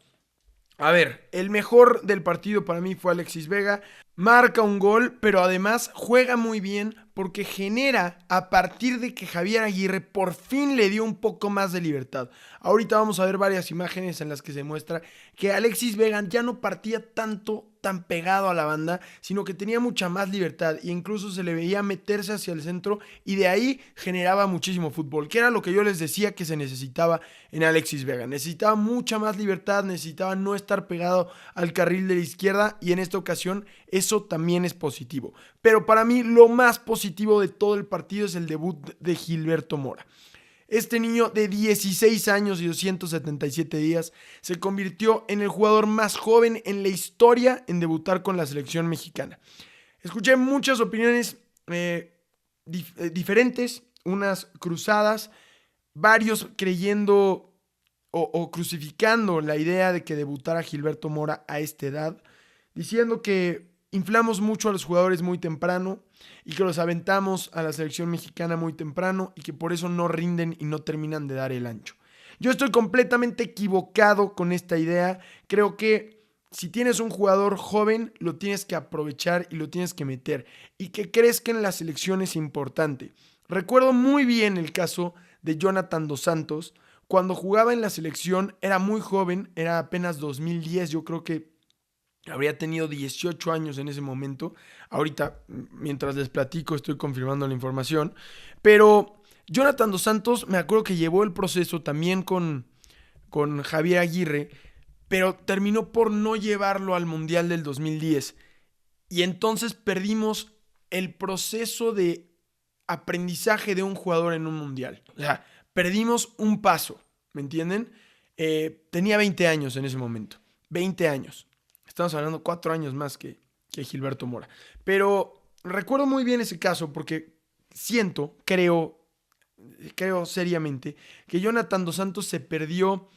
A ver, el mejor del partido para mí fue Alexis Vega. Marca un gol, pero además juega muy bien porque genera a partir de que Javier Aguirre por fin le dio un poco más de libertad. Ahorita vamos a ver varias imágenes en las que se muestra que Alexis Vega ya no partía tan pegado a la banda, sino que tenía mucha más libertad e incluso se le veía meterse hacia el centro y de ahí generaba muchísimo fútbol, que era lo que yo les decía que se necesitaba en Alexis Vega. Necesitaba mucha más libertad, necesitaba no estar pegado al carril de la izquierda y en esta ocasión eso también es positivo. Pero para mí lo más positivo de todo el partido es el debut de Gilberto Mora. Este niño de 16 años y 277 días se convirtió en el jugador más joven en la historia en debutar con la selección mexicana. Escuché muchas opiniones diferentes, unas cruzadas, varios creyendo o crucificando la idea de que debutara Gilberto Mora a esta edad, diciendo que inflamos mucho a los jugadores muy temprano y que los aventamos a la selección mexicana muy temprano y que por eso no rinden y no terminan de dar el ancho. Yo estoy completamente equivocado con esta idea. Creo que si tienes un jugador joven, lo tienes que aprovechar y lo tienes que meter. Y que crezca en la selección es importante. Recuerdo muy bien el caso de Jonathan Dos Santos. Cuando jugaba en la selección era muy joven, era apenas 2010, yo creo que Habría tenido 18 años en ese momento. Ahorita, mientras les platico, estoy confirmando la información. Pero Jonathan Dos Santos, me acuerdo que llevó el proceso también con Javier Aguirre, pero terminó por no llevarlo al Mundial del 2010. Y entonces perdimos el proceso de aprendizaje de un jugador en un Mundial. O sea, perdimos un paso, ¿me entienden? Tenía 20 años en ese momento. 20 años. Estamos hablando 4 años más que Gilberto Mora. Pero recuerdo muy bien ese caso porque creo seriamente que Jonathan Dos Santos se perdió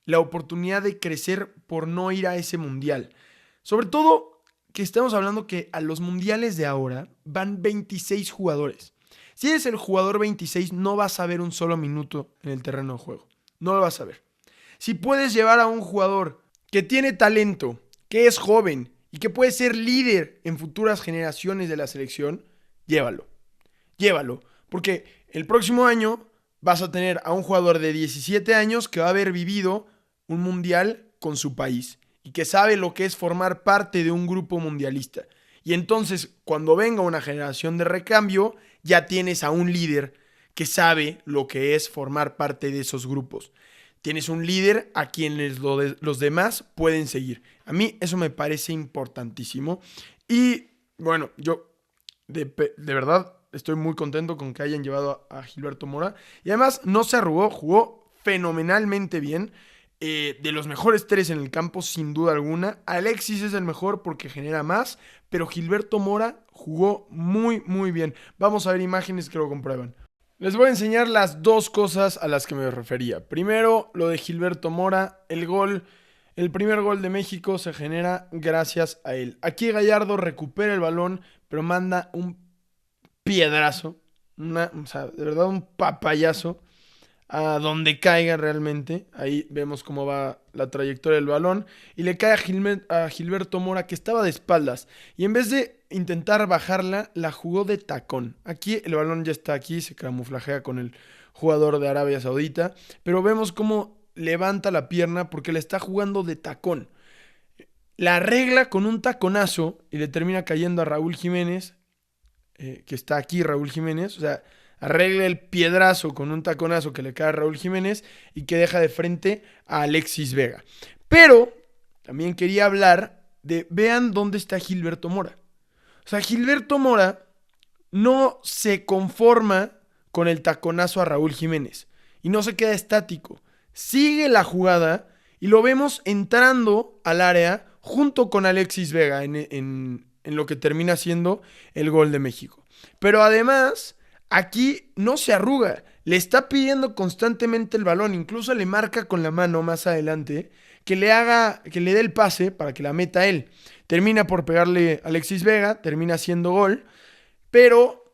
la oportunidad de crecer por no ir a ese mundial. Sobre todo que estamos hablando que a los mundiales de ahora van 26 jugadores. Si eres el jugador 26, no vas a ver un solo minuto en el terreno de juego. No lo vas a ver. Si puedes llevar a un jugador que tiene talento, que es joven y que puede ser líder en futuras generaciones de la selección, llévalo. Llévalo. Porque el próximo año vas a tener a un jugador de 17 años que va a haber vivido un mundial con su país y que sabe lo que es formar parte de un grupo mundialista. Y entonces, cuando venga una generación de recambio, ya tienes a un líder que sabe lo que es formar parte de esos grupos. Tienes un líder a quienes los demás pueden seguir. A mí eso me parece importantísimo. Y bueno, yo de verdad estoy muy contento con que hayan llevado a Gilberto Mora. Y además no se arrugó, jugó fenomenalmente bien. De los mejores 3 en el campo, sin duda alguna. Alexis es el mejor porque genera más, pero Gilberto Mora jugó muy, muy bien. Vamos a ver imágenes que lo comprueban. Les voy a enseñar las dos cosas a las que me refería. Primero, lo de Gilberto Mora, el primer gol de México se genera gracias a él. Aquí Gallardo recupera el balón, pero manda un piedrazo, o sea, de verdad un papayazo a donde caiga realmente. Ahí vemos cómo va la trayectoria del balón. Y le cae a Gilberto Mora, que estaba de espaldas. Y en vez de intentar bajarla, la jugó de tacón. Aquí el balón ya está aquí, se camuflajea con el jugador de Arabia Saudita. Pero vemos cómo levanta la pierna porque le está jugando de tacón. La arregla con un taconazo y le termina cayendo a Raúl Jiménez, que está aquí Raúl Jiménez. O sea, arregla el piedrazo con un taconazo que le cae a Raúl Jiménez y que deja de frente a Alexis Vega. Pero también quería hablar de, vean dónde está Gilberto Mora. O sea, Gilberto Mora no se conforma con el taconazo a Raúl Jiménez y no se queda estático. Sigue la jugada y lo vemos entrando al área junto con Alexis Vega en lo que termina siendo el gol de México. Pero además, aquí no se arruga, le está pidiendo constantemente el balón, incluso le marca con la mano más adelante que le dé el pase para que la meta él. Termina por pegarle a Alexis Vega, termina haciendo gol, pero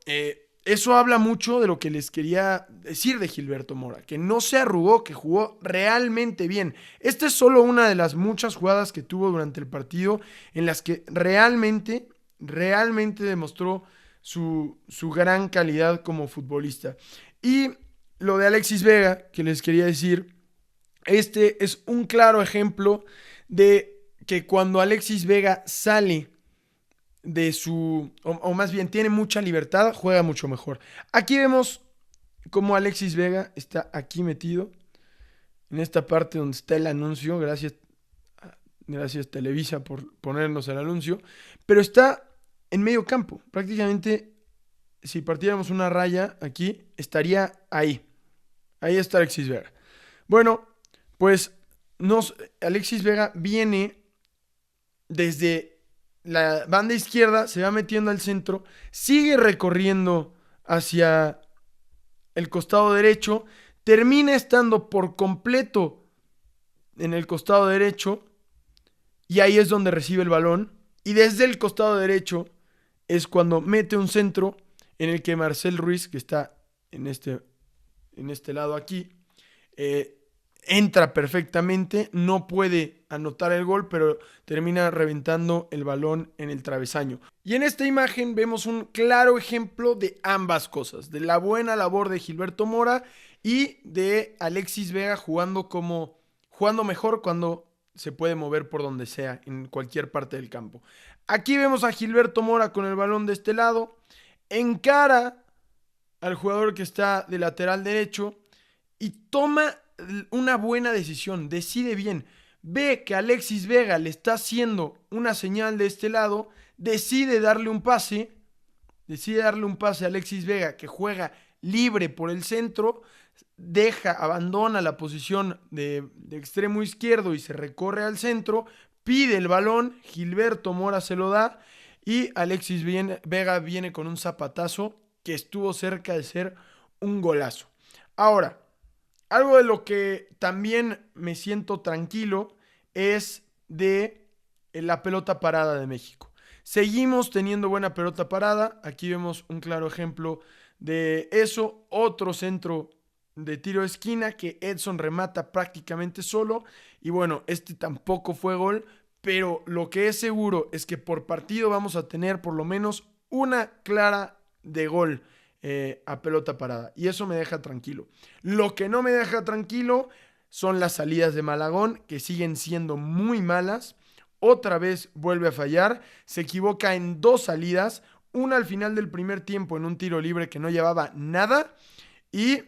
eso habla mucho de lo que les quería decir de Gilberto Mora, que no se arrugó, que jugó realmente bien. Esta es solo una de las muchas jugadas que tuvo durante el partido en las que realmente demostró su gran calidad como futbolista. Y lo de Alexis Vega, que les quería decir, este es un claro ejemplo de que cuando Alexis Vega sale de o más bien tiene mucha libertad, juega mucho mejor. Aquí vemos cómo Alexis Vega está aquí metido, en esta parte donde está el anuncio. Gracias Televisa por ponernos el anuncio, pero está en medio campo, prácticamente. Si partiéramos una raya aquí, estaría ahí está Alexis Vega. Bueno, pues Alexis Vega viene desde la banda izquierda, se va metiendo al centro, sigue recorriendo hacia el costado derecho, termina estando por completo en el costado derecho y ahí es donde recibe el balón, y desde el costado derecho es cuando mete un centro en el que Marcel Ruiz, que está en este lado aquí, entra perfectamente, no puede anotar el gol, pero termina reventando el balón en el travesaño. Y en esta imagen vemos un claro ejemplo de ambas cosas, de la buena labor de Gilberto Mora y de Alexis Vega jugando mejor cuando se puede mover por donde sea, en cualquier parte del campo. Aquí vemos a Gilberto Mora con el balón de este lado, encara al jugador que está de lateral derecho y toma una buena decisión, decide bien. Ve que Alexis Vega le está haciendo una señal de este lado, decide darle un pase a Alexis Vega, que juega libre por el centro, abandona la posición de extremo izquierdo y se recorre al centro, pide el balón, Gilberto Mora se lo da y Alexis Vega viene con un zapatazo que estuvo cerca de ser un golazo. Ahora, algo de lo que también me siento tranquilo es de la pelota parada de México. Seguimos teniendo buena pelota parada. Aquí vemos un claro ejemplo de eso. Otro centro de tiro de esquina que Edson remata prácticamente solo. Y bueno, este tampoco fue gol, pero lo que es seguro es que por partido vamos a tener por lo menos una clara de gol a pelota parada. Y eso me deja tranquilo. Lo que no me deja tranquilo son las salidas de Malagón, que siguen siendo muy malas. Otra vez vuelve a fallar. Se equivoca en 2 salidas. Una al final del primer tiempo en un tiro libre que no llevaba nada. Y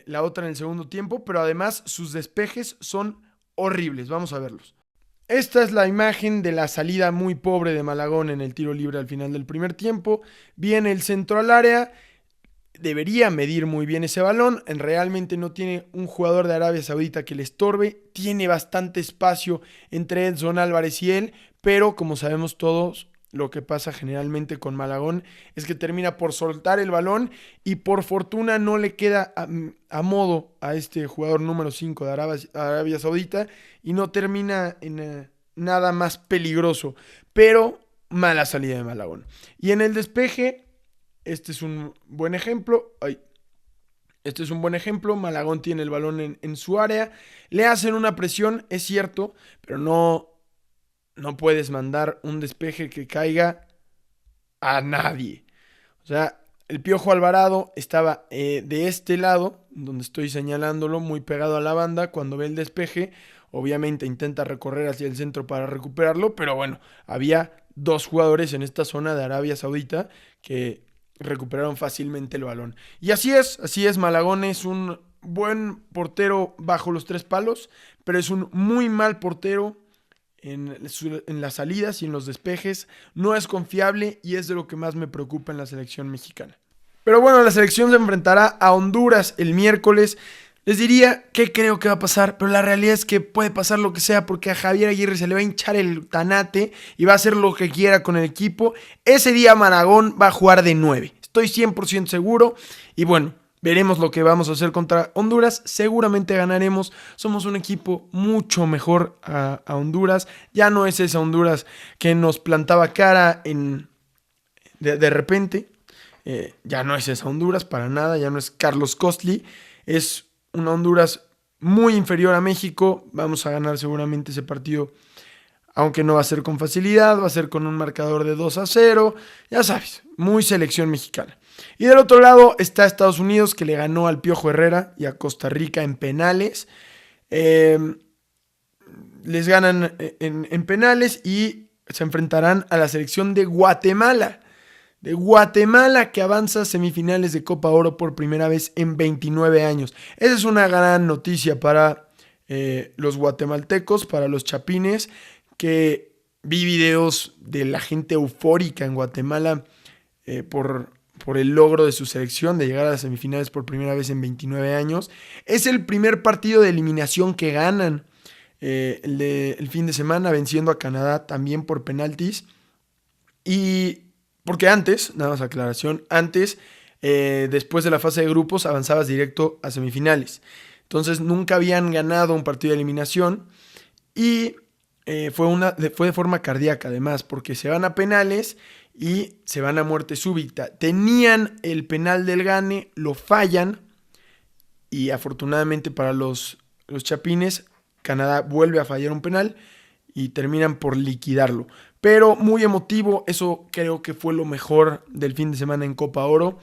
la otra en el segundo tiempo. Pero además sus despejes son horribles. Vamos a verlos. Esta es la imagen de la salida muy pobre de Malagón en el tiro libre al final del primer tiempo. Viene el centro al área. Debería medir muy bien ese balón. Realmente no tiene un jugador de Arabia Saudita que le estorbe. Tiene bastante espacio entre Edson Álvarez y él. Pero como sabemos todos, lo que pasa generalmente con Malagón es que termina por soltar el balón y por fortuna no le queda a modo a este jugador número 5 de Arabia Saudita y no termina en nada más peligroso. Pero mala salida de Malagón. Y en el despeje, este es un buen ejemplo. Malagón tiene el balón en su área. Le hacen una presión, es cierto, pero no puedes mandar un despeje que caiga a nadie. O sea, el Piojo Alvarado estaba de este lado, donde estoy señalándolo, muy pegado a la banda. Cuando ve el despeje, obviamente intenta recorrer hacia el centro para recuperarlo, pero bueno, había 2 jugadores en esta zona de Arabia Saudita que recuperaron fácilmente el balón. Y así es, Malagón es un buen portero bajo los 3 palos, pero es un muy mal portero en las salidas y en los despejes. No es confiable y es de lo que más me preocupa en la selección mexicana. Pero bueno, la selección se enfrentará a Honduras el miércoles. Les diría qué creo que va a pasar, pero la realidad es que puede pasar lo que sea porque a Javier Aguirre se le va a hinchar el tanate y va a hacer lo que quiera con el equipo. Ese día Malagón va a jugar de 9. Estoy 100% seguro y bueno, veremos lo que vamos a hacer contra Honduras. Seguramente ganaremos. Somos un equipo mucho mejor a Honduras. Ya no es esa Honduras que nos plantaba cara de repente. Ya no es esa Honduras para nada. Ya no es Carlos Costly. Es una Honduras muy inferior a México. Vamos a ganar seguramente ese partido, aunque no va a ser con facilidad. Va a ser con un marcador de 2-0. Ya sabes, muy selección mexicana. Y del otro lado está Estados Unidos, que le ganó al Piojo Herrera y a Costa Rica en penales. Les ganan en penales y se enfrentarán a la selección de Guatemala. Que avanza a semifinales de Copa Oro por primera vez en 29 años. Esa es una gran noticia para los guatemaltecos, para los chapines, que vi videos de la gente eufórica en Guatemala por el logro de su selección de llegar a las semifinales por primera vez en 29 años. Es el primer partido de eliminación que ganan el fin de semana, venciendo a Canadá también por penaltis. Y porque antes, nada más aclaración, después de la fase de grupos avanzabas directo a semifinales. Entonces nunca habían ganado un partido de eliminación y fue de forma cardíaca además, porque se van a penales y se van a muerte súbita. Tenían el penal del gane, lo fallan y afortunadamente para los chapines, Canadá vuelve a fallar un penal y terminan por liquidarlo. Pero muy emotivo, eso creo que fue lo mejor del fin de semana en Copa Oro.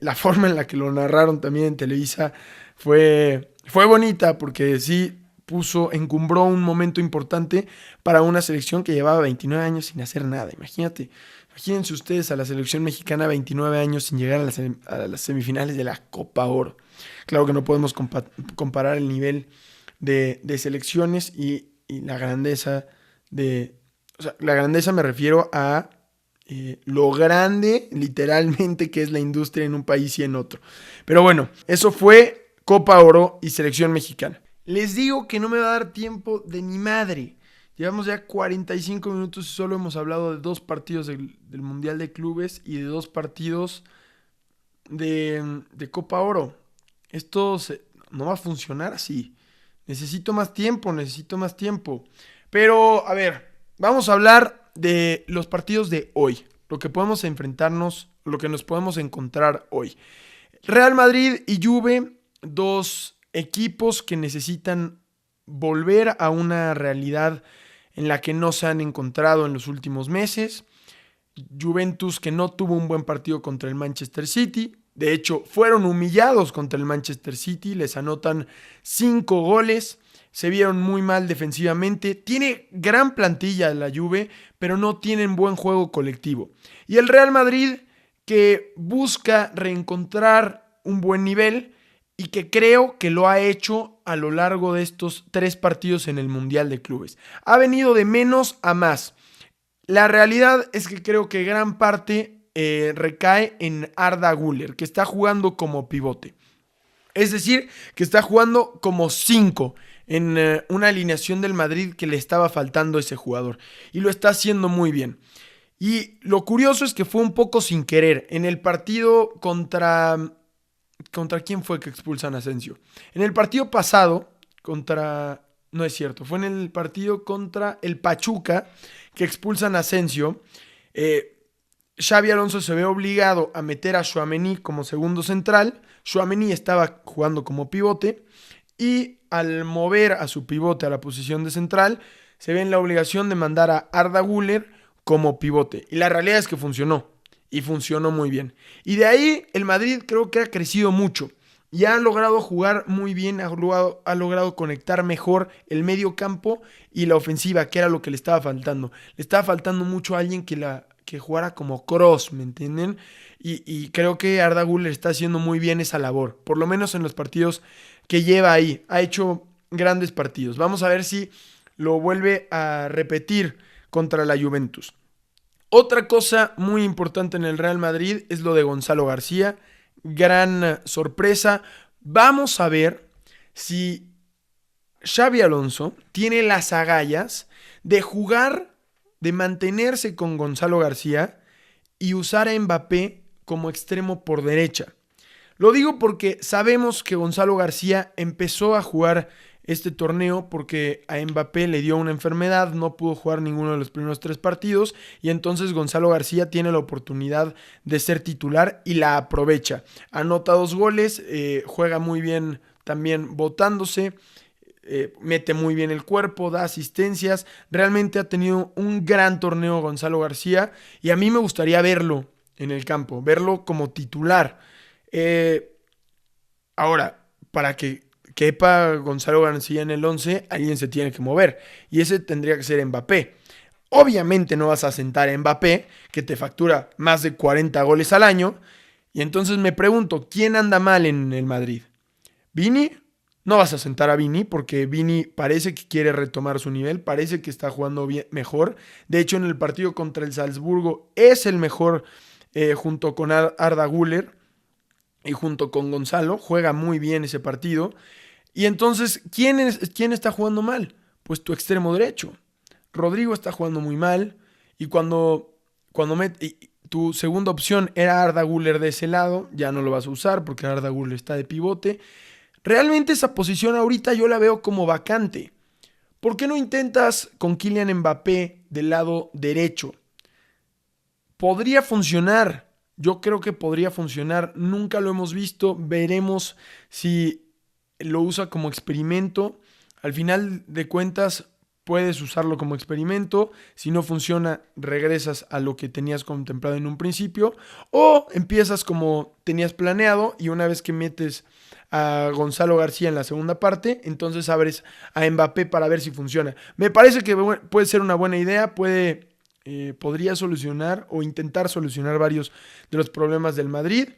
La forma en la que lo narraron también en Televisa fue bonita, porque sí, encumbró un momento importante para una selección que llevaba 29 años sin hacer nada. Imagínense ustedes a la selección mexicana 29 años sin llegar a las semifinales de la Copa Oro. Claro que no podemos comparar el nivel de selecciones y la grandeza o sea, la grandeza me refiero a lo grande, literalmente, que es la industria en un país y en otro. Pero bueno, eso fue Copa Oro y selección mexicana. Les digo que no me va a dar tiempo de ni madre. Llevamos ya 45 minutos y solo hemos hablado de 2 partidos del Mundial de Clubes y de 2 partidos de Copa Oro. No va a funcionar así. Necesito más tiempo. Pero, a ver, vamos a hablar de los partidos de hoy. Lo que podemos enfrentarnos, lo que nos podemos encontrar hoy. Real Madrid y Juve, 2 equipos que necesitan volver a una realidad en la que no se han encontrado en los últimos meses. Juventus, que no tuvo un buen partido contra el Manchester City. De hecho, fueron humillados contra el Manchester City. Les anotan 5 goles. Se vieron muy mal defensivamente. Tiene gran plantilla la Juve, pero no tienen buen juego colectivo. Y el Real Madrid, que busca reencontrar un buen nivel y que creo que lo ha hecho a lo largo de estos 3 partidos en el Mundial de Clubes. Ha venido de menos a más. La realidad es que creo que gran parte recae en Arda Güler, que está jugando como pivote. Es decir, que está jugando como 5 en una alineación del Madrid que le estaba faltando a ese jugador. Y lo está haciendo muy bien. Y lo curioso es que fue un poco sin querer. En el partido ¿Contra quién fue que expulsan a Asensio? En el partido pasado, no es cierto, fue en el partido contra el Pachuca que expulsan a Asensio. Xabi Alonso se ve obligado a meter a Tchouaméni como segundo central. Tchouaméni estaba jugando como pivote y al mover a su pivote a la posición de central, se ve en la obligación de mandar a Arda Güler como pivote. Y la realidad es que funcionó. Y funcionó muy bien. Y de ahí el Madrid creo que ha crecido mucho. Y ha logrado jugar muy bien, ha logrado conectar mejor el medio campo y la ofensiva, que era lo que le estaba faltando. Le estaba faltando mucho a alguien que jugara como Kroos, ¿me entienden? Y creo que Arda Güler está haciendo muy bien esa labor. Por lo menos en los partidos que lleva ahí. Ha hecho grandes partidos. Vamos a ver si lo vuelve a repetir contra la Juventus. Otra cosa muy importante en el Real Madrid es lo de Gonzalo García. Gran sorpresa. Vamos a ver si Xabi Alonso tiene las agallas de jugar, de mantenerse con Gonzalo García y usar a Mbappé como extremo por derecha. Lo digo porque sabemos que Gonzalo García empezó a jugar este torneo porque a Mbappé le dio una enfermedad, no pudo jugar ninguno de los primeros 3 partidos y entonces Gonzalo García tiene la oportunidad de ser titular y la aprovecha. Anota 2 goles, juega muy bien también botándose, mete muy bien el cuerpo, da asistencias. Realmente ha tenido un gran torneo Gonzalo García y a mí me gustaría verlo en el campo, verlo como titular. Ahora, para que quepa Gonzalo García en el 11, alguien se tiene que mover. Y ese tendría que ser Mbappé. Obviamente no vas a sentar a Mbappé, que te factura más de 40 goles al año. Y entonces me pregunto, ¿quién anda mal en el Madrid? ¿Vini? No vas a sentar a Vini porque Vini parece que quiere retomar su nivel, parece que está jugando mejor. De hecho, en el partido contra el Salzburgo es el mejor junto con Arda Güler y junto con Gonzalo. Juega muy bien ese partido. Y entonces, ¿quién está jugando mal? Pues tu extremo derecho. Rodrigo está jugando muy mal. Y tu segunda opción era Arda Güler de ese lado, ya no lo vas a usar porque Arda Güler está de pivote. Realmente esa posición ahorita yo la veo como vacante. ¿Por qué no intentas con Kylian Mbappé del lado derecho? Podría funcionar. Yo creo que podría funcionar. Nunca lo hemos visto. Veremos si lo usa como experimento. Al final de cuentas, puedes usarlo como experimento. Si no funciona, regresas a lo que tenías contemplado en un principio. O empiezas como tenías planeado y una vez que metes a Gonzalo García en la segunda parte, entonces abres a Mbappé para ver si funciona. Me parece que puede ser una buena idea, podría solucionar o intentar solucionar varios de los problemas del Madrid.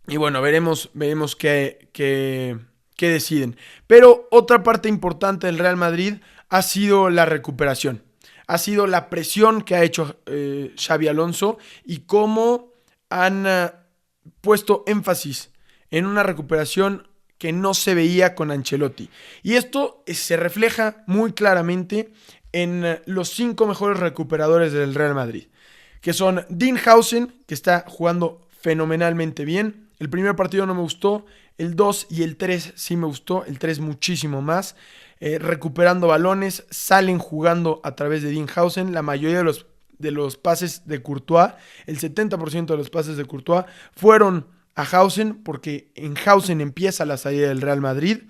Y bueno, veremos qué deciden. Pero otra parte importante del Real Madrid ha sido la recuperación. Ha sido la presión que ha hecho Xabi Alonso y cómo han puesto énfasis en una recuperación que no se veía con Ancelotti. Y esto se refleja muy claramente en los 5 mejores recuperadores del Real Madrid, que son Dean Howson, que está jugando fenomenalmente bien. El primer partido no me gustó, el 2 y el 3 sí me gustó, el 3 muchísimo más. Recuperando balones, salen jugando a través de Dean Howson. La mayoría de los pases de Courtois, el 70% de los pases de Courtois fueron a Howson, porque en Howson empieza la salida del Real Madrid,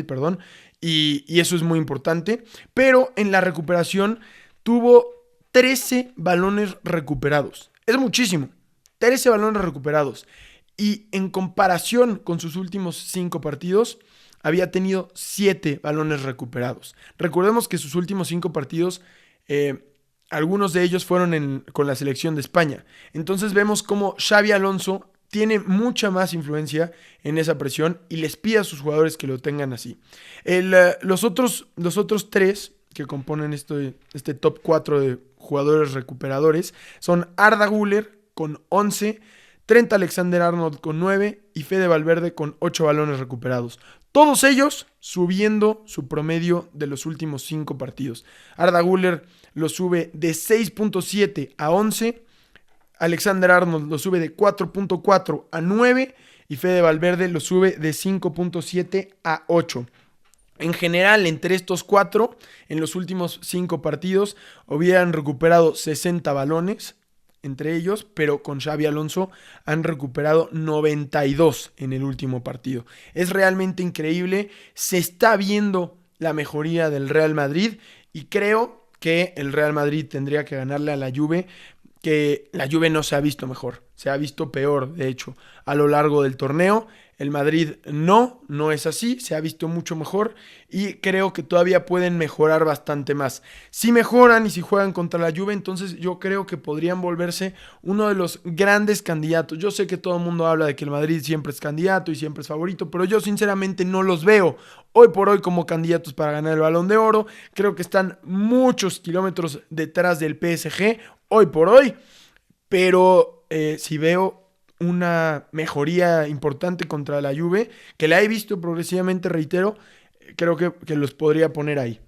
perdón, y eso es muy importante. Pero en la recuperación tuvo 13 balones recuperados. Es muchísimo. 13 balones recuperados. Y en comparación con sus últimos 5 partidos, había tenido 7 balones recuperados. Recordemos que sus últimos 5 partidos, algunos de ellos fueron con la selección de España. Entonces vemos cómo Xabi Alonso tiene mucha más influencia en esa presión y les pide a sus jugadores que lo tengan así. Los otros 3 que componen este top 4 de jugadores recuperadores son Arda Güler con 11, Trent Alexander-Arnold con 9 y Fede Valverde con 8 balones recuperados. Todos ellos subiendo su promedio de los últimos 5 partidos. Arda Güler lo sube de 6.7 a 11, Alexander-Arnold lo sube de 4.4 a 9 y Fede Valverde lo sube de 5.7 a 8. En general, entre estos 4, en los últimos 5 partidos, hubieran recuperado 60 balones entre ellos, pero con Xabi Alonso han recuperado 92 en el último partido. Es realmente increíble, se está viendo la mejoría del Real Madrid y creo que el Real Madrid tendría que ganarle a la Juve, que la Juve no se ha visto mejor, se ha visto peor, de hecho, a lo largo del torneo. El Madrid no es así, se ha visto mucho mejor y creo que todavía pueden mejorar bastante más. Si mejoran y si juegan contra la Juve, entonces yo creo que podrían volverse uno de los grandes candidatos. Yo sé que todo el mundo habla de que el Madrid siempre es candidato y siempre es favorito, pero yo sinceramente no los veo hoy por hoy como candidatos para ganar el Balón de Oro. Creo que están muchos kilómetros detrás del PSG hoy por hoy, pero si veo una mejoría importante contra la Juve, que la he visto progresivamente, reitero, creo que los podría poner ahí.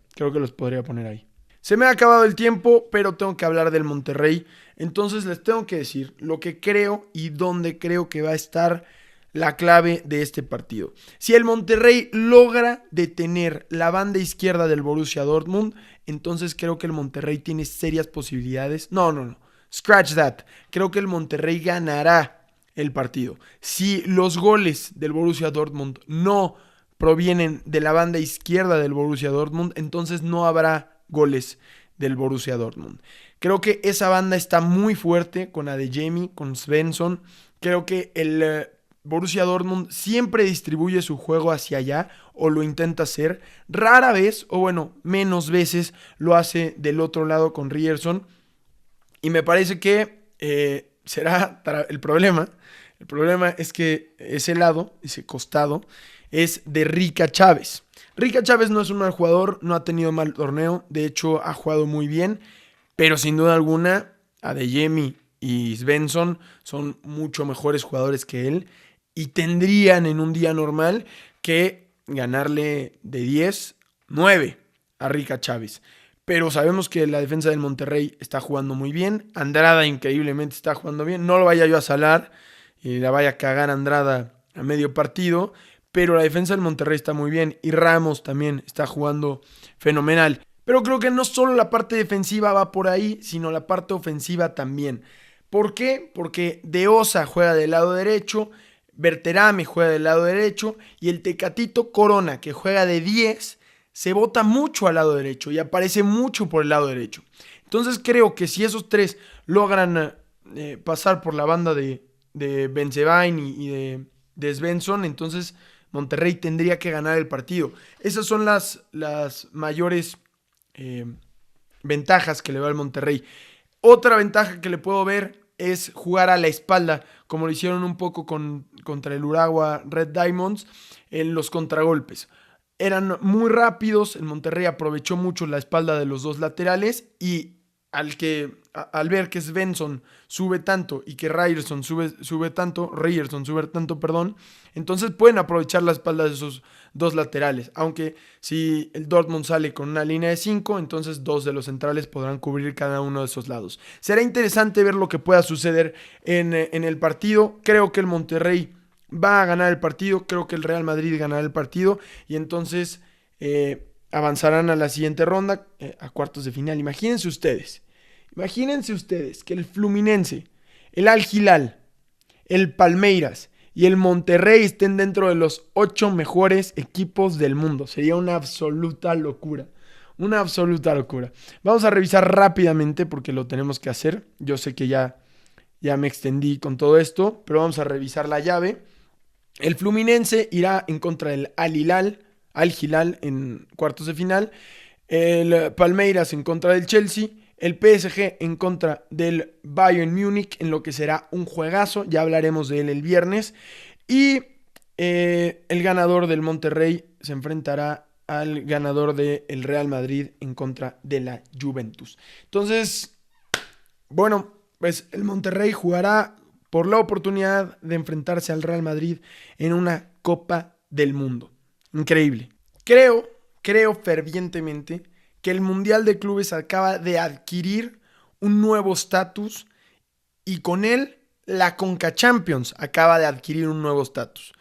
Se me ha acabado el tiempo, pero tengo que hablar del Monterrey. Entonces les tengo que decir lo que creo y dónde creo que va a estar la clave de este partido. Si el Monterrey logra detener la banda izquierda del Borussia Dortmund, entonces creo que el Monterrey tiene serias posibilidades. No. Scratch that. Creo que el Monterrey ganará el partido. Si los goles del Borussia Dortmund no provienen de la banda izquierda del Borussia Dortmund, entonces no habrá goles del Borussia Dortmund. Creo que esa banda está muy fuerte con Adeyemi, con Svensson. Creo que el Borussia Dortmund siempre distribuye su juego hacia allá o lo intenta hacer. Rara vez, o bueno, menos veces lo hace del otro lado con Ryerson. Y me parece que será el problema. El problema es que ese lado, ese costado, es de Rica Chávez. Rica Chávez no es un mal jugador, no ha tenido mal torneo, de hecho ha jugado muy bien, pero sin duda alguna Adeyemi y Svensson son mucho mejores jugadores que él y tendrían en un día normal que ganarle de 10, 9 a Rica Chávez. Pero sabemos que la defensa del Monterrey está jugando muy bien. Andrada increíblemente está jugando bien. No lo vaya yo a salar y la vaya a cagar Andrada a medio partido. Pero la defensa del Monterrey está muy bien. Y Ramos también está jugando fenomenal. Pero creo que no solo la parte defensiva va por ahí, sino la parte ofensiva también. ¿Por qué? Porque De Osa juega del lado derecho, Berterame juega del lado derecho y el Tecatito Corona, que juega de 10, se bota mucho al lado derecho y aparece mucho por el lado derecho. Entonces creo que si esos 3 logran pasar por la banda de Bensebaini de Svensson, entonces Monterrey tendría que ganar el partido. Esas son las mayores ventajas que le va al Monterrey. Otra ventaja que le puedo ver es jugar a la espalda, como lo hicieron un poco contra el Urawa Red Diamonds en los contragolpes. Eran muy rápidos, el Monterrey aprovechó mucho la espalda de los dos laterales y al ver que Svensson sube tanto y que Ryerson sube tanto, entonces pueden aprovechar la espalda de esos dos laterales. Aunque si el Dortmund sale con una línea de 5, entonces 2 de los centrales podrán cubrir cada uno de esos lados. Será interesante ver lo que pueda suceder en el partido. Creo que el Monterrey va a ganar el partido, creo que el Real Madrid ganará el partido y entonces avanzarán a la siguiente ronda, a cuartos de final. Imagínense ustedes que el Fluminense, el Al Hilal, el Palmeiras y el Monterrey estén dentro de los 8 mejores equipos del mundo. Sería una absoluta locura. Una absoluta locura. Vamos a revisar rápidamente porque lo tenemos que hacer. Yo sé que ya me extendí con todo esto, pero vamos a revisar la llave. El Fluminense irá en contra del Al Hilal en cuartos de final. El Palmeiras en contra del Chelsea. El PSG en contra del Bayern Múnich en lo que será un juegazo. Ya hablaremos de él el viernes. Y el ganador del Monterrey se enfrentará al ganador del Real Madrid en contra de la Juventus. Entonces, bueno, pues el Monterrey jugará por la oportunidad de enfrentarse al Real Madrid en una Copa del Mundo. Increíble. Creo fervientemente que el Mundial de Clubes acaba de adquirir un nuevo estatus y con él la Conca Champions acaba de adquirir un nuevo estatus.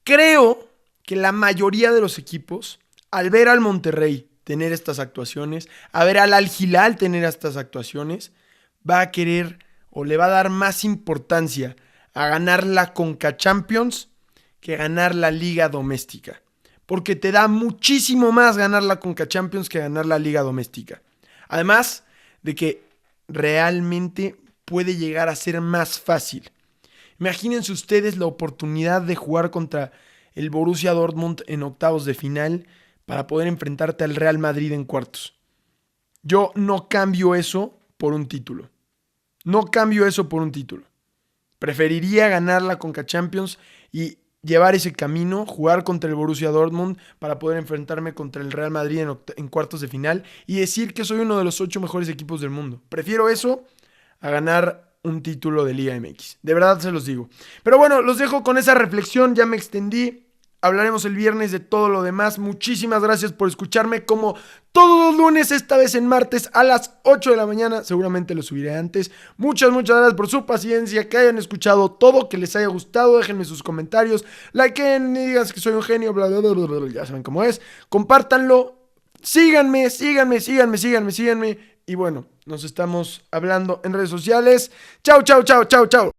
Creo que la mayoría de los equipos, al ver al Monterrey tener estas actuaciones, a ver al Al Hilal tener estas actuaciones, va a querer o le va a dar más importancia a ganar la Conca Champions que ganar la Liga Doméstica. Porque te da muchísimo más ganar la Conca Champions que ganar la Liga Doméstica. Además de que realmente puede llegar a ser más fácil. Imagínense ustedes la oportunidad de jugar contra el Borussia Dortmund en octavos de final para poder enfrentarte al Real Madrid en cuartos. Yo no cambio eso por un título. Preferiría ganar la Conca Champions y llevar ese camino, jugar contra el Borussia Dortmund para poder enfrentarme contra el Real Madrid en cuartos de final y decir que soy uno de los 8 mejores equipos del mundo. Prefiero eso a ganar un título de Liga MX. De verdad se los digo. Pero bueno, los dejo con esa reflexión, ya me extendí. Hablaremos el viernes de todo lo demás. Muchísimas gracias por escucharme como todos los lunes, esta vez en martes a las 8 de la mañana. Seguramente lo subiré antes. Muchas gracias por su paciencia, que hayan escuchado todo, que les haya gustado. Déjenme sus comentarios, likeen y digan que soy un genio, bla, bla, bla, bla, bla, ya saben cómo es. Compártanlo, síganme. Y bueno, nos estamos hablando en redes sociales. Chau.